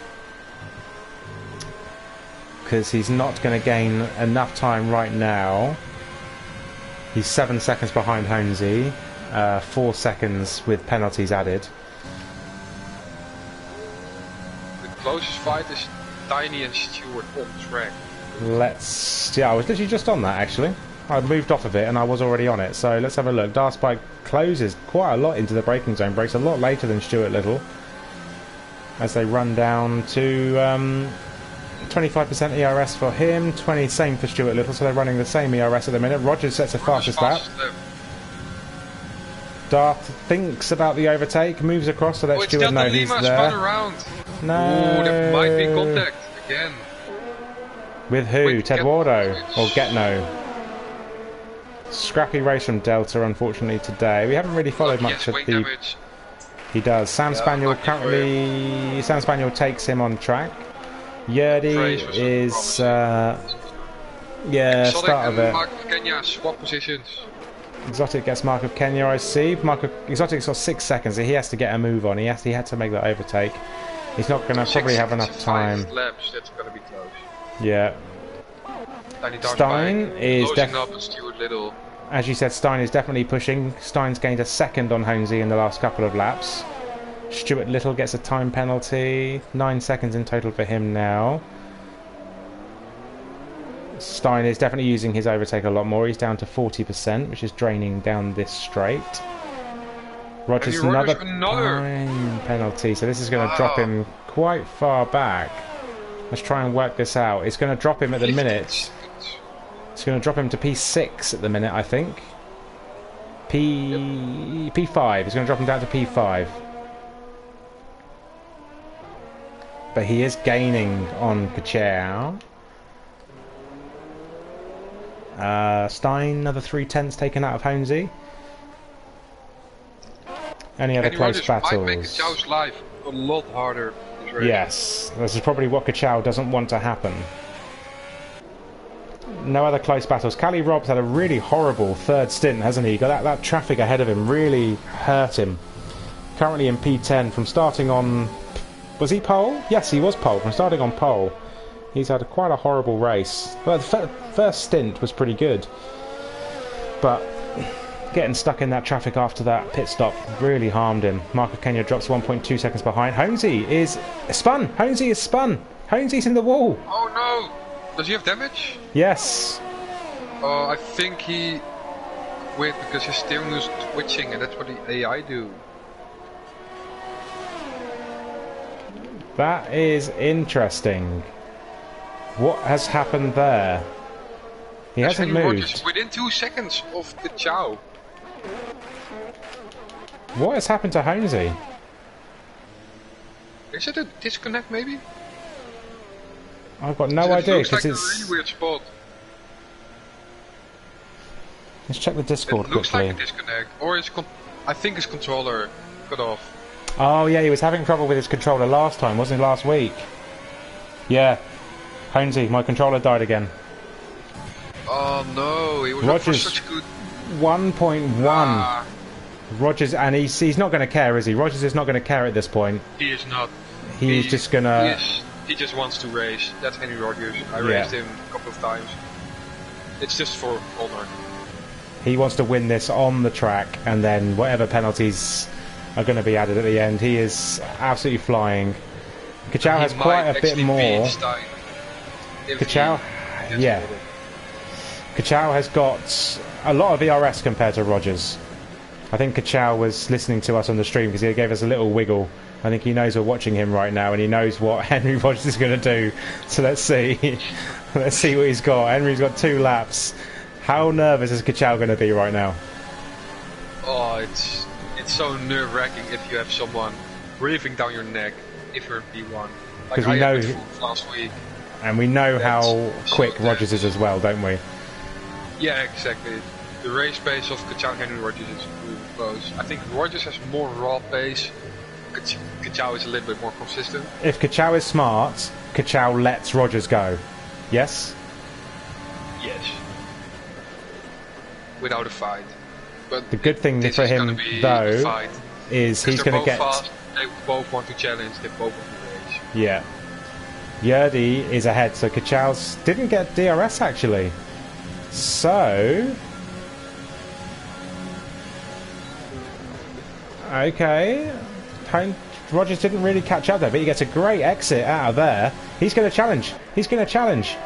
because he's not going to gain enough time right now. He's 7 seconds behind Honesy, 4 seconds with penalties added. The closest fight is Tiny and Stewart on track. Yeah, I was literally just on that actually. I moved off of it and I was already on it, so let's have a look. Darspike closes quite a lot into the braking zone, brakes a lot later than Stuart Little, as they run down to 25% ERS for him, 20 same for Stuart Little, so they're running the same ERS at the minute. Rogers sets the fastest lap. Darth thinks about the overtake, moves across to let Stuart know he's there. Around. No. Ooh, there might be contact again. With who? Ted Wardo or Getno? Scrappy race from Delta, unfortunately, today. We haven't really followed much of the... Damage. He does. Sam Spaniel currently... Sam Spaniel takes him on track. Yerdy is... yeah, Exotic start of it. Mark of Kenya swap positions. Exotic gets Mark of Kenya, I see. Exotic's got 6 seconds, so he has to get a move on. He had to make that overtake. He's not going to probably have enough time. 5 laps, that's going to be close. Yeah. Stein is up Stuart Little. As you said, Stein is definitely pushing. Stein's gained a second on Honesy in the last couple of laps. Stuart Little gets a time penalty. 9 seconds in total for him now. Stein is definitely using his overtake a lot more. He's down to 40%, which is draining down this straight. Rogers another time penalty, so this is going to drop him quite far back. Let's try and work this out. It's going to drop him at the minute. It's going to drop him to P6 at the minute, I think. P5. It's going to drop him down to P5. But he is gaining on Kachow. Stein, another 3/10 taken out of Honesy. Any other close battles? Might make Kachow's life a lot harder. Yes, this is probably what Kachow doesn't want to happen. No other close battles. Cali Rob's had a really horrible third stint, hasn't he? Got that traffic ahead of him really hurt him. Currently in P10 from starting on... Was he pole? Yes, he was pole. From starting on pole, he's had quite a horrible race. Well, the first stint was pretty good, but getting stuck in that traffic after that pit stop really harmed him. Mark of Kenya drops 1.2 seconds behind. Honesy is spun. Honesy is spun. Honesy's in the wall. Oh no! Does he have damage? Yes. I think he quit because his steering wheel's twitching, and that's what the AI do. That is interesting. What has happened there? He hasn't moved. Rogers within 2 seconds of the Chow. What has happened to Honesy? Is it a disconnect maybe? I've got no idea It looks because like it's. a really weird spot. Let's check the Discord It looks quickly. like a disconnect, or I think his controller cut off. Oh yeah, he was having trouble with his controller last time, wasn't he? Last week. Yeah, Honesy, my controller died again. Oh no, he was up for such good. 1.1. Rogers, and he's not going to care, is he? Rogers is not going to care at this point. He is not. He's just gonna. He just wants to race. That's Henry Rogers. I raced him a couple of times. It's just for honor. He wants to win this on the track, and then whatever penalties are going to be added at the end. He is absolutely flying. Kachow has quite a bit more. Kachow, yeah. Kachow has got a lot of ERS compared to Rogers. I think Kachow was listening to us on the stream because he gave us a little wiggle. I think he knows we're watching him right now, and he knows what Henry Rogers is going to do. So let's see. Let's see what he's got. Henry's got 2 laps. How nervous is Kachow going to be right now? Oh, it's so nerve-wracking if you have someone breathing down your neck if you're in P1. Like we know, last week. And we know how quick Rogers is as well, don't we? Yeah, exactly. The race pace of Kachow and Henry Rogers is really close. I think Rogers has more raw pace. Kachow is a little bit more consistent. If Kachow is smart, Kachow lets Rogers go. Yes? Yes. Without a fight. But the good thing for him, though, is he's going to get... Fast, they both want to challenge, they both want to race. Yeah. Yerdy is ahead, so Kachow's didn't get DRS, actually. So... Okay. Rogers didn't really catch up there, but he gets a great exit out of there. He's going to challenge. He's going to challenge.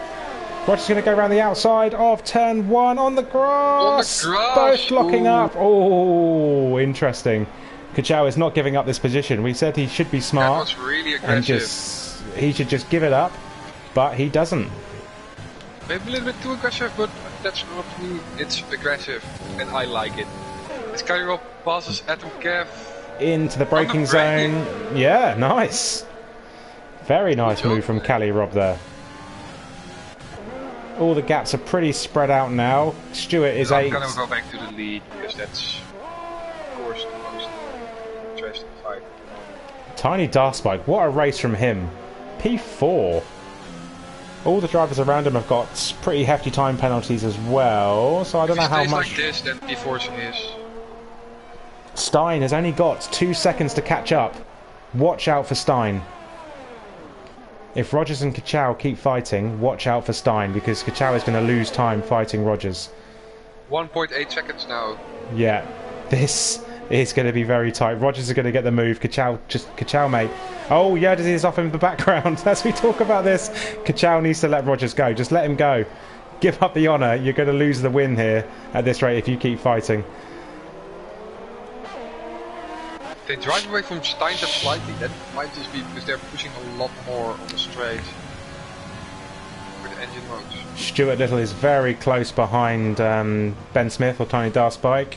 Rogers going to go around the outside of turn 1 on the grass. Both locking up. Oh, interesting. Kachow is not giving up this position. We said he should be smart. That was really aggressive. And he should just give it up, but he doesn't. Maybe a little bit too aggressive, but that's not me. It's aggressive, and I like it. As Kyrie passes Atom Kev into the braking zone. Yeah, nice. Very nice move from Cali Rob there. All the gaps are pretty spread out now. Stewart is 8. I'm going to go back to the lead because that's, of course, the most interesting fight. Tiny Darspike, what a race from him. P4. All the drivers around him have got pretty hefty time penalties as well, so I don't know how much. Like this, then P4 is. Stein has only got 2 seconds to catch up. Watch out for Stein. If Rogers and Kachow keep fighting, watch out for Stein, because Kachow is going to lose time fighting Rogers. 1.8 seconds now. Yeah, this is going to be very tight. Rogers is going to get the move. Kachow, mate. Oh, Yerdy is off in the background. As we talk about this, Kachow needs to let Rogers go. Just let him go. Give up the honour. You're going to lose the win here at this rate if you keep fighting. They drive away from Stein just slightly. That might just be because they're pushing a lot more on the straight with engine modes. Stuart Little is very close behind Ben Smith or Tiny Darspike,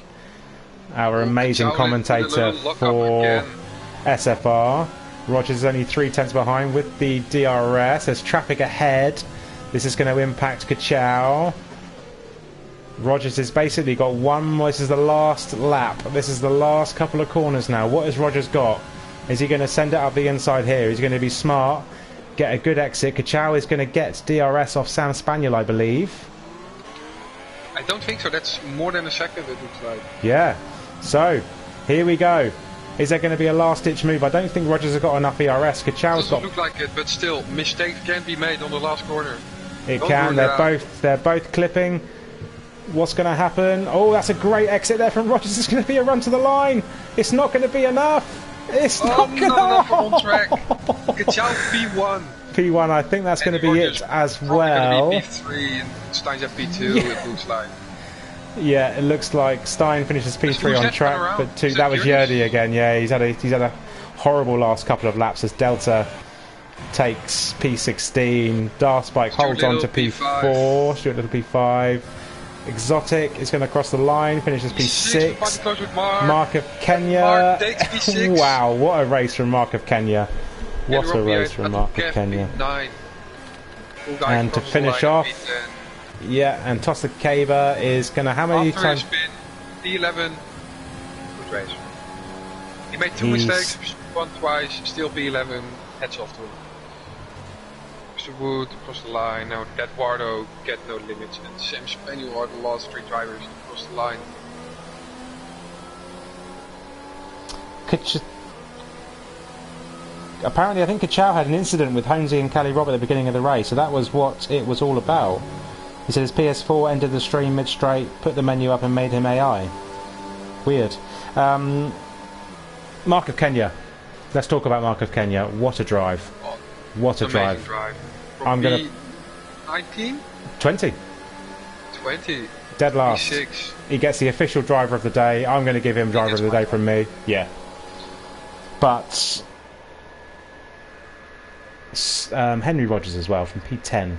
our amazing commentator for SFR. Rogers is only 3/10 behind with the DRS. There's traffic ahead. This is going to impact Kachow. Rogers has basically got one. This is the last lap. This is the last couple of corners now. What has Rogers got? Is he going to send it up the inside here? He's going to be smart, get a good exit. Kachow is going to get DRS off Sam Spaniel, I believe. I don't think so. That's more than a second, it looks like. Yeah. So, here we go. Is there going to be a last-ditch move? I don't think Rogers has got enough ERS. Kachow's got... Doesn't look like it, but still, mistakes can be made on the last corner. It can. They're both clipping. What's going to happen? Oh, that's a great exit there from Rogers. It's going to be a run to the line. It's not going to be enough. It's not going to... not on track. Kachow P1. P1, I think that's going to be it as well. P3 and Stein's at P2, it looks like. Yeah, it looks like Stein finishes P3 on track, but that was Yerdy again. Yeah, he's had a horrible last couple of laps as Delta takes P16. Darspike holds on to P4. Stuart Little P5. Exotic is going to cross the line, finishes P6. Mark of Kenya. Mark takes P6. Wow, what a race from Mark of Kenya. What a Kelly race from Mark of Kenya. P9. And to finish off, yeah, and Tossa Kaber is going to hammer you after his spin, P11. Good race. He made two mistakes, won twice, still P11. Heads off to him. Mr. Wood across the line. Now Eduardo get no limits, and Sam Spaniel are the last three drivers across the line. Apparently, I think Kachow had an incident with Holmesy and Kelly Robb at the beginning of the race, so that was what it was all about. He said his PS4 entered the stream mid-straight, put the menu up and made him AI. Weird. Mark of Kenya. Let's talk about Mark of Kenya. What a drive. What a drive. From I'm going to... 19? 20. 20. Dead last. P6. He gets the official driver of the day. I'm going to give him driver of the day from me. Yeah. But... Henry Rogers as well, from P10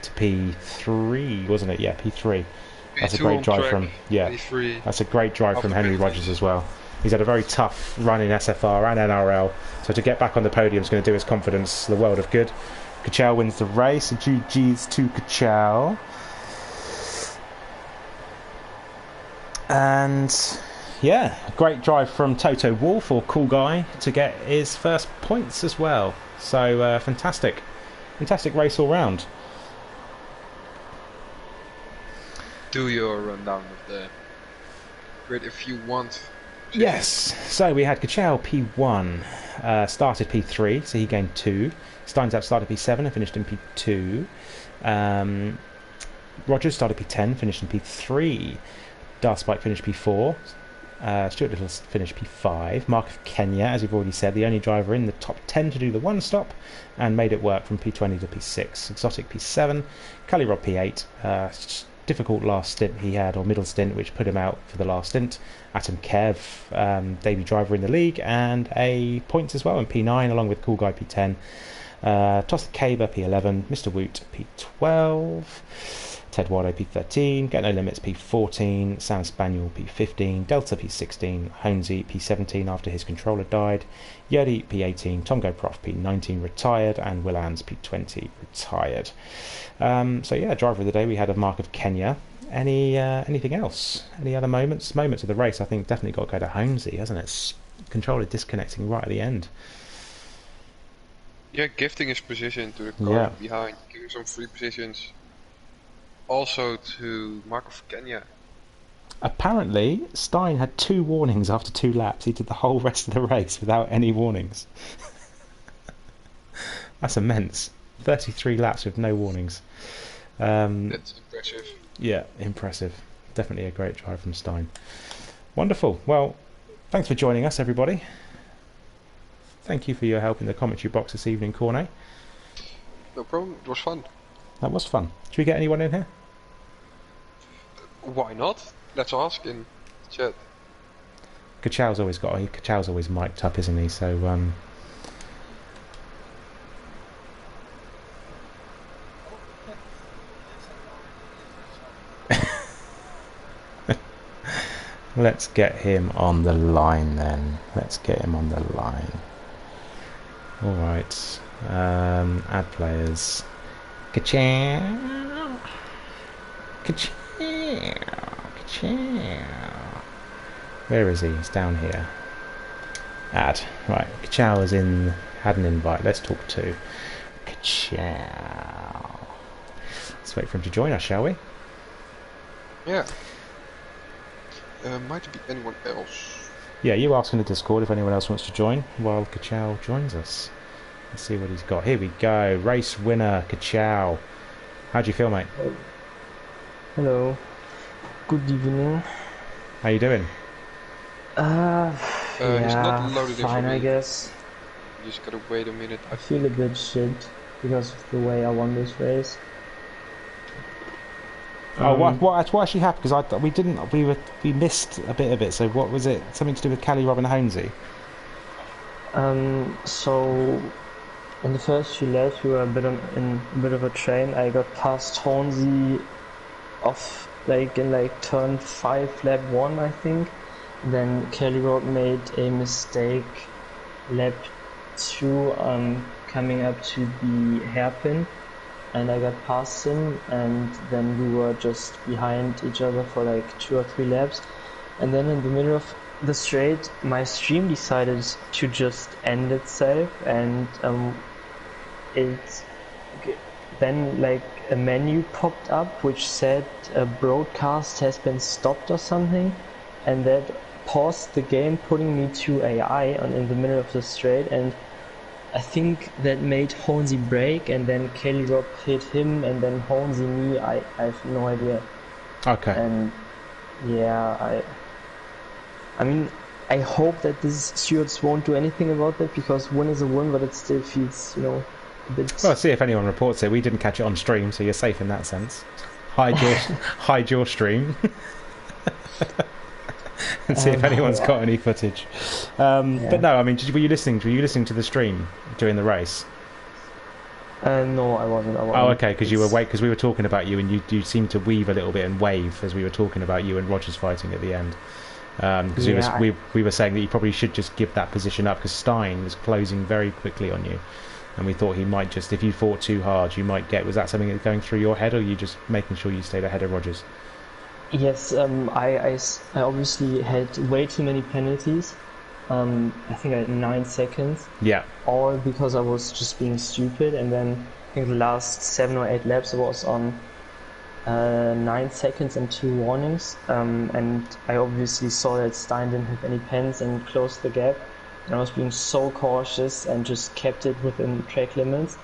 to P3, wasn't it? Yeah, P3. That's a great drive from P3. That's a great drive from Henry Rogers as well. He's had a very tough run in SFR and NRL, so to get back on the podium is going to do his confidence the world of good. Kachow wins the race, and GG's to Kachow. And yeah, great drive from Toto Wolff, or Cool Guy, to get his first points as well. So fantastic race all round. Do your rundown of the grid if you want. Yes. So we had Kachow P1, started P3, so he gained 2. Steinzap started P7 and finished in P2. Rogers started P10, finished in P3. Darspike finished P4. Stuart Little finished P5. Mark of Kenya, as we've already said, the only driver in the top 10 to do the one stop, and made it work from P20 to P6. Exotic P7. Kelly Robb P8. Difficult last stint he had, or middle stint, which put him out for the last stint. Atom Kev, debut driver in the league, and a points as well in P9, along with Cool Guy P10. Tossa Kaber P11. Mr. Woot P12. Ted Wardo P13, Get No Limits P14, Sam Spaniel P15, Delta P16, Holmesy P17 after his controller died, Yodi P18, Tom Go Prof P19 retired, and Will Ans P20 retired. So yeah, driver of the day we had a Mark of Kenya. Anything else? Any other moments? Moments of the race, I think definitely got to go to Holmesy, hasn't it? Controller disconnecting right at the end. Yeah, gifting his position to the car behind, giving some free positions. Also to Mark of Kenya. Apparently, Stein had 2 warnings after 2 laps. He did the whole rest of the race without any warnings. That's immense. 33 laps with no warnings. That's impressive. Yeah, impressive. Definitely a great drive from Stein. Wonderful. Well, thanks for joining us, everybody. Thank you for your help in the commentary box this evening, Cornet. No problem. It was fun. That was fun. Should we get anyone in here? Why not? Let's ask in chat. Kachow's always mic'd up, isn't he? So let's get him on the line then. Let's get him on the line. All right. Add players. Kachow. Kachow. Kachow. Where is he? He's down here. Add. Right. Kachow is in. Had an invite. Let's talk to Kachow. Let's wait for him to join us, shall we? Yeah. Might be anyone else. Yeah, you ask in the Discord if anyone else wants to join while Kachow joins us. Let's see what he's got. Here we go. Race winner, Kachow. How do you feel, mate? Hello. Good evening. How you doing? He's not loaded in fine, for me. I guess. You just gotta wait a minute. I feel a bit shit because of the way I won this race. Oh, why is she happy? Because we missed a bit of it. So what was it? Something to do with Kelly, Robb and Holmesy? So in the first few laps we were in a bit of a train. I got past Hornsey off in turn 5, lap 1, I think. Then Kelly Robb made a mistake lap 2 coming up to the hairpin, and I got past him, and then we were just behind each other for like 2 or 3 laps. And then in the middle of the straight, my stream decided to just end itself, and it then like a menu popped up which said a broadcast has been stopped or something, and that paused the game, putting me to AI in the middle of the straight, and I think that made Honesy break, and then Kelly Rob hit him, and then Honesy me. I have no idea. Okay. And yeah, I mean, I hope that these stewards won't do anything about that, because win is a win, but it still feels, you know, a bit... Well, see if anyone reports it. We didn't catch it on stream, so you're safe in that sense. Hide your stream. And see if anyone's got any footage. But no, I mean, were you listening to the stream during the race? No, I wasn't. Oh, okay, because we were talking about you, and you seemed to weave a little bit and wave as we were talking about you and Rogers fighting at the end. Because we were saying that you probably should just give that position up, because Stein was closing very quickly on you, and we thought he might just, if you fought too hard, you might get... Was that something that's going through your head, or are you just making sure you stayed ahead of Rogers? Yes, I obviously had way too many penalties. I think I had 9 seconds. Yeah. All because I was just being stupid, and then I think the last 7 or 8 laps I was on 9 seconds and 2 warnings. And I obviously saw that Stein didn't have any pens and closed the gap. And I was being so cautious and just kept it within track limits.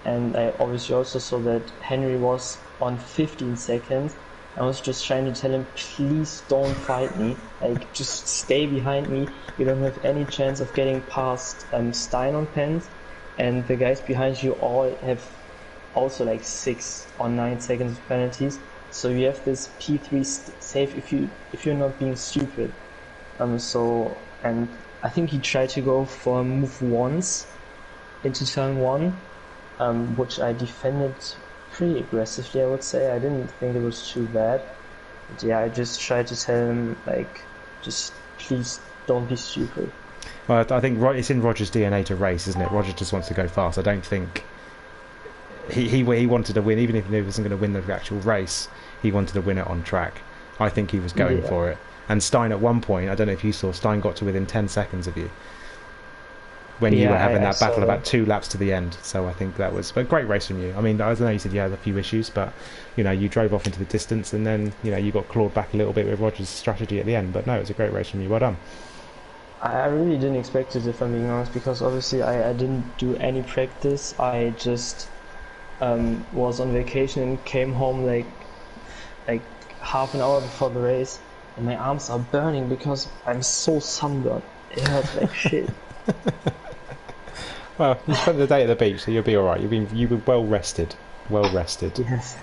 And I obviously also saw that Henry was on 15 seconds. I was just trying to tell him, please don't fight me, like just stay behind me. You don't have any chance of getting past Stein on pens, and the guys behind you all have also like 6 or 9 seconds of penalties. So you have this P3 safe if you're not being stupid. And I think he tried to go for a move once into turn 1, which I defended pretty aggressively, I would say. I didn't think it was too bad. But yeah, I just tried to tell him, like, just please don't be stupid. Well, I think it's in Rogers' DNA to race, isn't it? Roger just wants to go fast. I don't think he wanted to win, even if he wasn't going to win the actual race. He wanted to win it on track. I think he was going for it. And Stein at one point, I don't know if you saw, Stein got to within 10 seconds of you when you were having that battle about 2 laps to the end. So I think that was a great race from you. I mean, I know you said you had a few issues, but you know, you drove off into the distance, and then you know, you got clawed back a little bit with Rogers' strategy at the end. But no, it was a great race from you. Well done. I really didn't expect it, if I'm being honest, because obviously I didn't do any practice. I just was on vacation and came home like half an hour before the race, and my arms are burning because I'm so sunburned. It hurts like shit. Well, you spent the day at the beach, so you'll be all right. You were well rested. Well rested. Yes.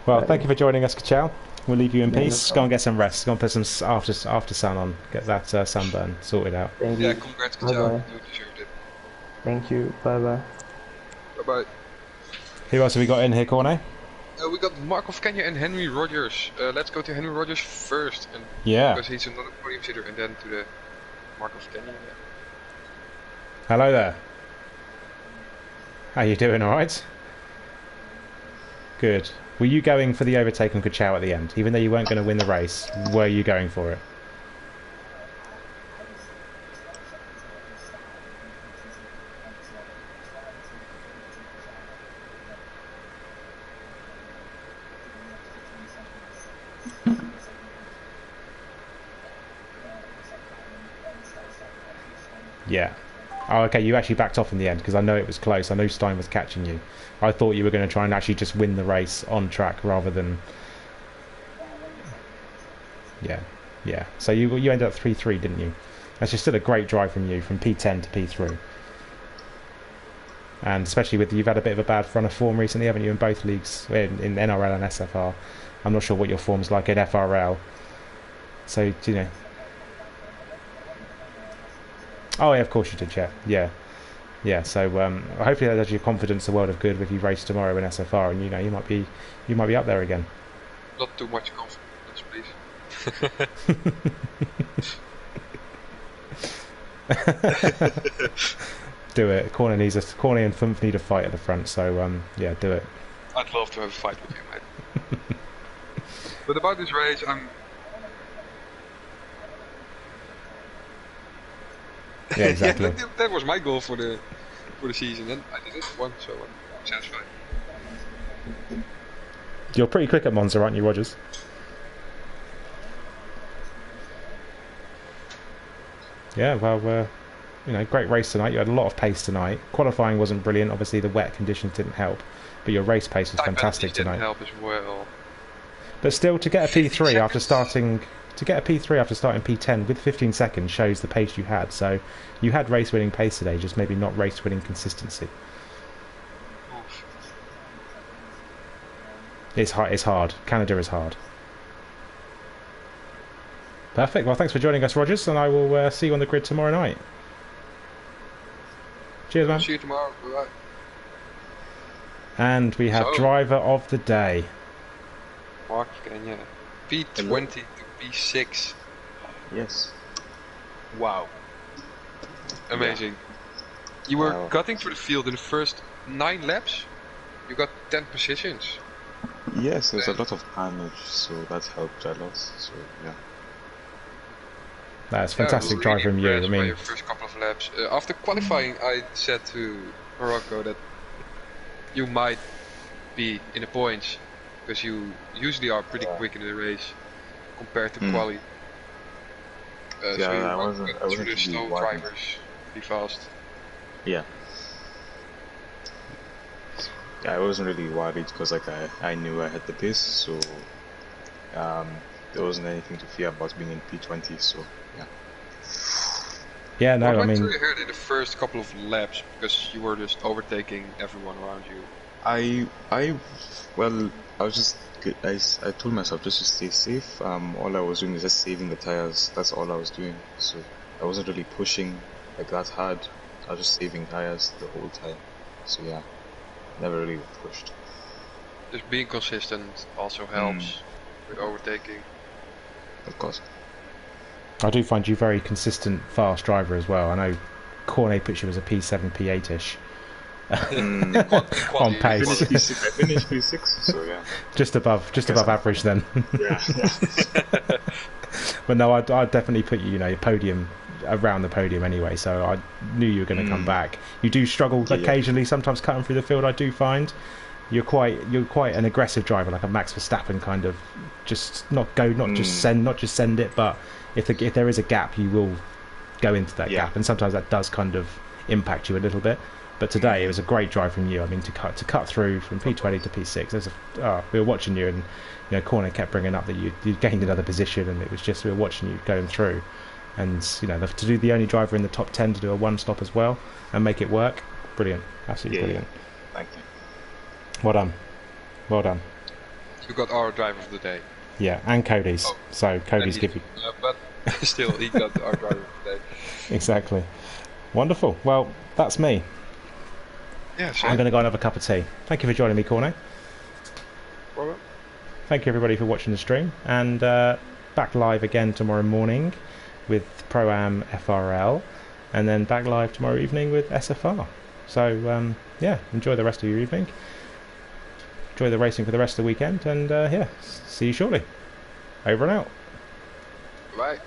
Well, thank you for joining us, Kachal. We'll leave you in peace. Go and get some rest. Go and put some after sun on. Get that sunburn sorted out. Thank you. Yeah, congrats, Kachal. You deserved it. Thank you. Bye bye. Bye bye. Who else have we got in here, Corne? We got Mark of Kenya and Henry Rogers. Let's go to Henry Rogers first, and because he's another podium sitter, and then to the Mark of Kenya. Yeah. Hello there. How you doing? All right. Good. Were you going for the overtake on Kachal at the end, even though you weren't going to win the race? Were you going for it? Yeah. Oh, okay, you actually backed off in the end, because I know it was close. I know Stein was catching you. I thought you were going to try and actually just win the race on track rather than... Yeah. So you ended up 3-3, didn't you? That's just still a great drive from you, from P10 to P3. And especially with... You've had a bit of a bad run of form recently, haven't you, in both leagues, in NRL and SFR. I'm not sure what your form's like in FRL. So, you know... Oh, yeah, of course you did, yeah. So hopefully that does your confidence a world of good if you race tomorrow in SFR, and you know you might be up there again. Not too much confidence, please. Do it. Corner and Thumph need a fight at the front, so yeah, do it. I'd love to have a fight with you, mate. But about this race, Yeah, exactly. Yeah, that was my goal for the season, and I did it once, so I'm satisfied. You're pretty quick at Monza, aren't you, Rogers? Yeah, well, you know, great race tonight. You had a lot of pace tonight. Qualifying wasn't brilliant. Obviously, the wet conditions didn't help, but your race pace was fantastic tonight. Didn't help as well. But still, to get a P3 after starting P10 with 15 seconds shows the pace you had. So you had race-winning pace today, just maybe not race-winning consistency. Oof. It's hard. It's hard. Canada is hard. Perfect. Well, thanks for joining us, Rogers, and I will see you on the grid tomorrow night. Cheers, man. See you tomorrow. Bye. And we have driver of the day. Mark Kenya. P20 to P6. Yes. Wow. Amazing. Yeah. You were cutting through the field in the first 9 laps. You got 10 positions. Yes, there's a lot of carnage, so that helped a lot. So yeah. That's fantastic drive from you. I mean, your first couple of laps. After qualifying, I said to Morocco that you might be in the points because you usually are pretty quick in the race compared to quali. Yeah, so I wasn't through the slow drivers be fast. Yeah. Yeah, I wasn't really worried because like I knew I had the pace, so there wasn't anything to fear about being in P20. So yeah. Yeah, no, what I mean, went through your head in the first couple of laps because you were just overtaking everyone around you? Well, I was just I told myself just to stay safe. All I was doing is just saving the tires. That's all I was doing. So I wasn't really pushing like that hard. I was just saving tires the whole time. So yeah, never really pushed. Just being consistent also helps with overtaking. Of course. I do find you very consistent, fast driver as well. I know Cornet puts you as a P7, P8ish on pace. I finished P6, so yeah. Just above average then. Yeah. But no, I'd definitely put you, podium, around the podium anyway. So I knew you were going to come back. You do struggle occasionally, sometimes cutting through the field. I do find you're quite an aggressive driver, like a Max Verstappen kind of. Just not just send it, but if there is a gap, you will go into that gap, and sometimes that does kind of impact you a little bit. But today it was a great drive from you. I mean, to cut through from P20 to P6. We were watching you, and Corner kept bringing up that you gained another position, and it was just we were watching you going through, and to do the only driver in the top 10 to do a one stop as well and make it work, brilliant, absolutely brilliant. Thank you. Well done. You got our driver of the day. Yeah, and Cody's. So Cody's give you. But still, he got our driver of the day. Exactly. Wonderful. Well, that's me. Yeah, sure. I'm going to go and have a cup of tea. Thank you for joining me, Cornet. Problem. Thank you everybody for watching the stream, and back live again tomorrow morning with Pro-Am FRL, and then back live tomorrow evening with SFR. So enjoy the rest of your evening. Enjoy the racing for the rest of the weekend, and see you shortly. Over and out. Bye.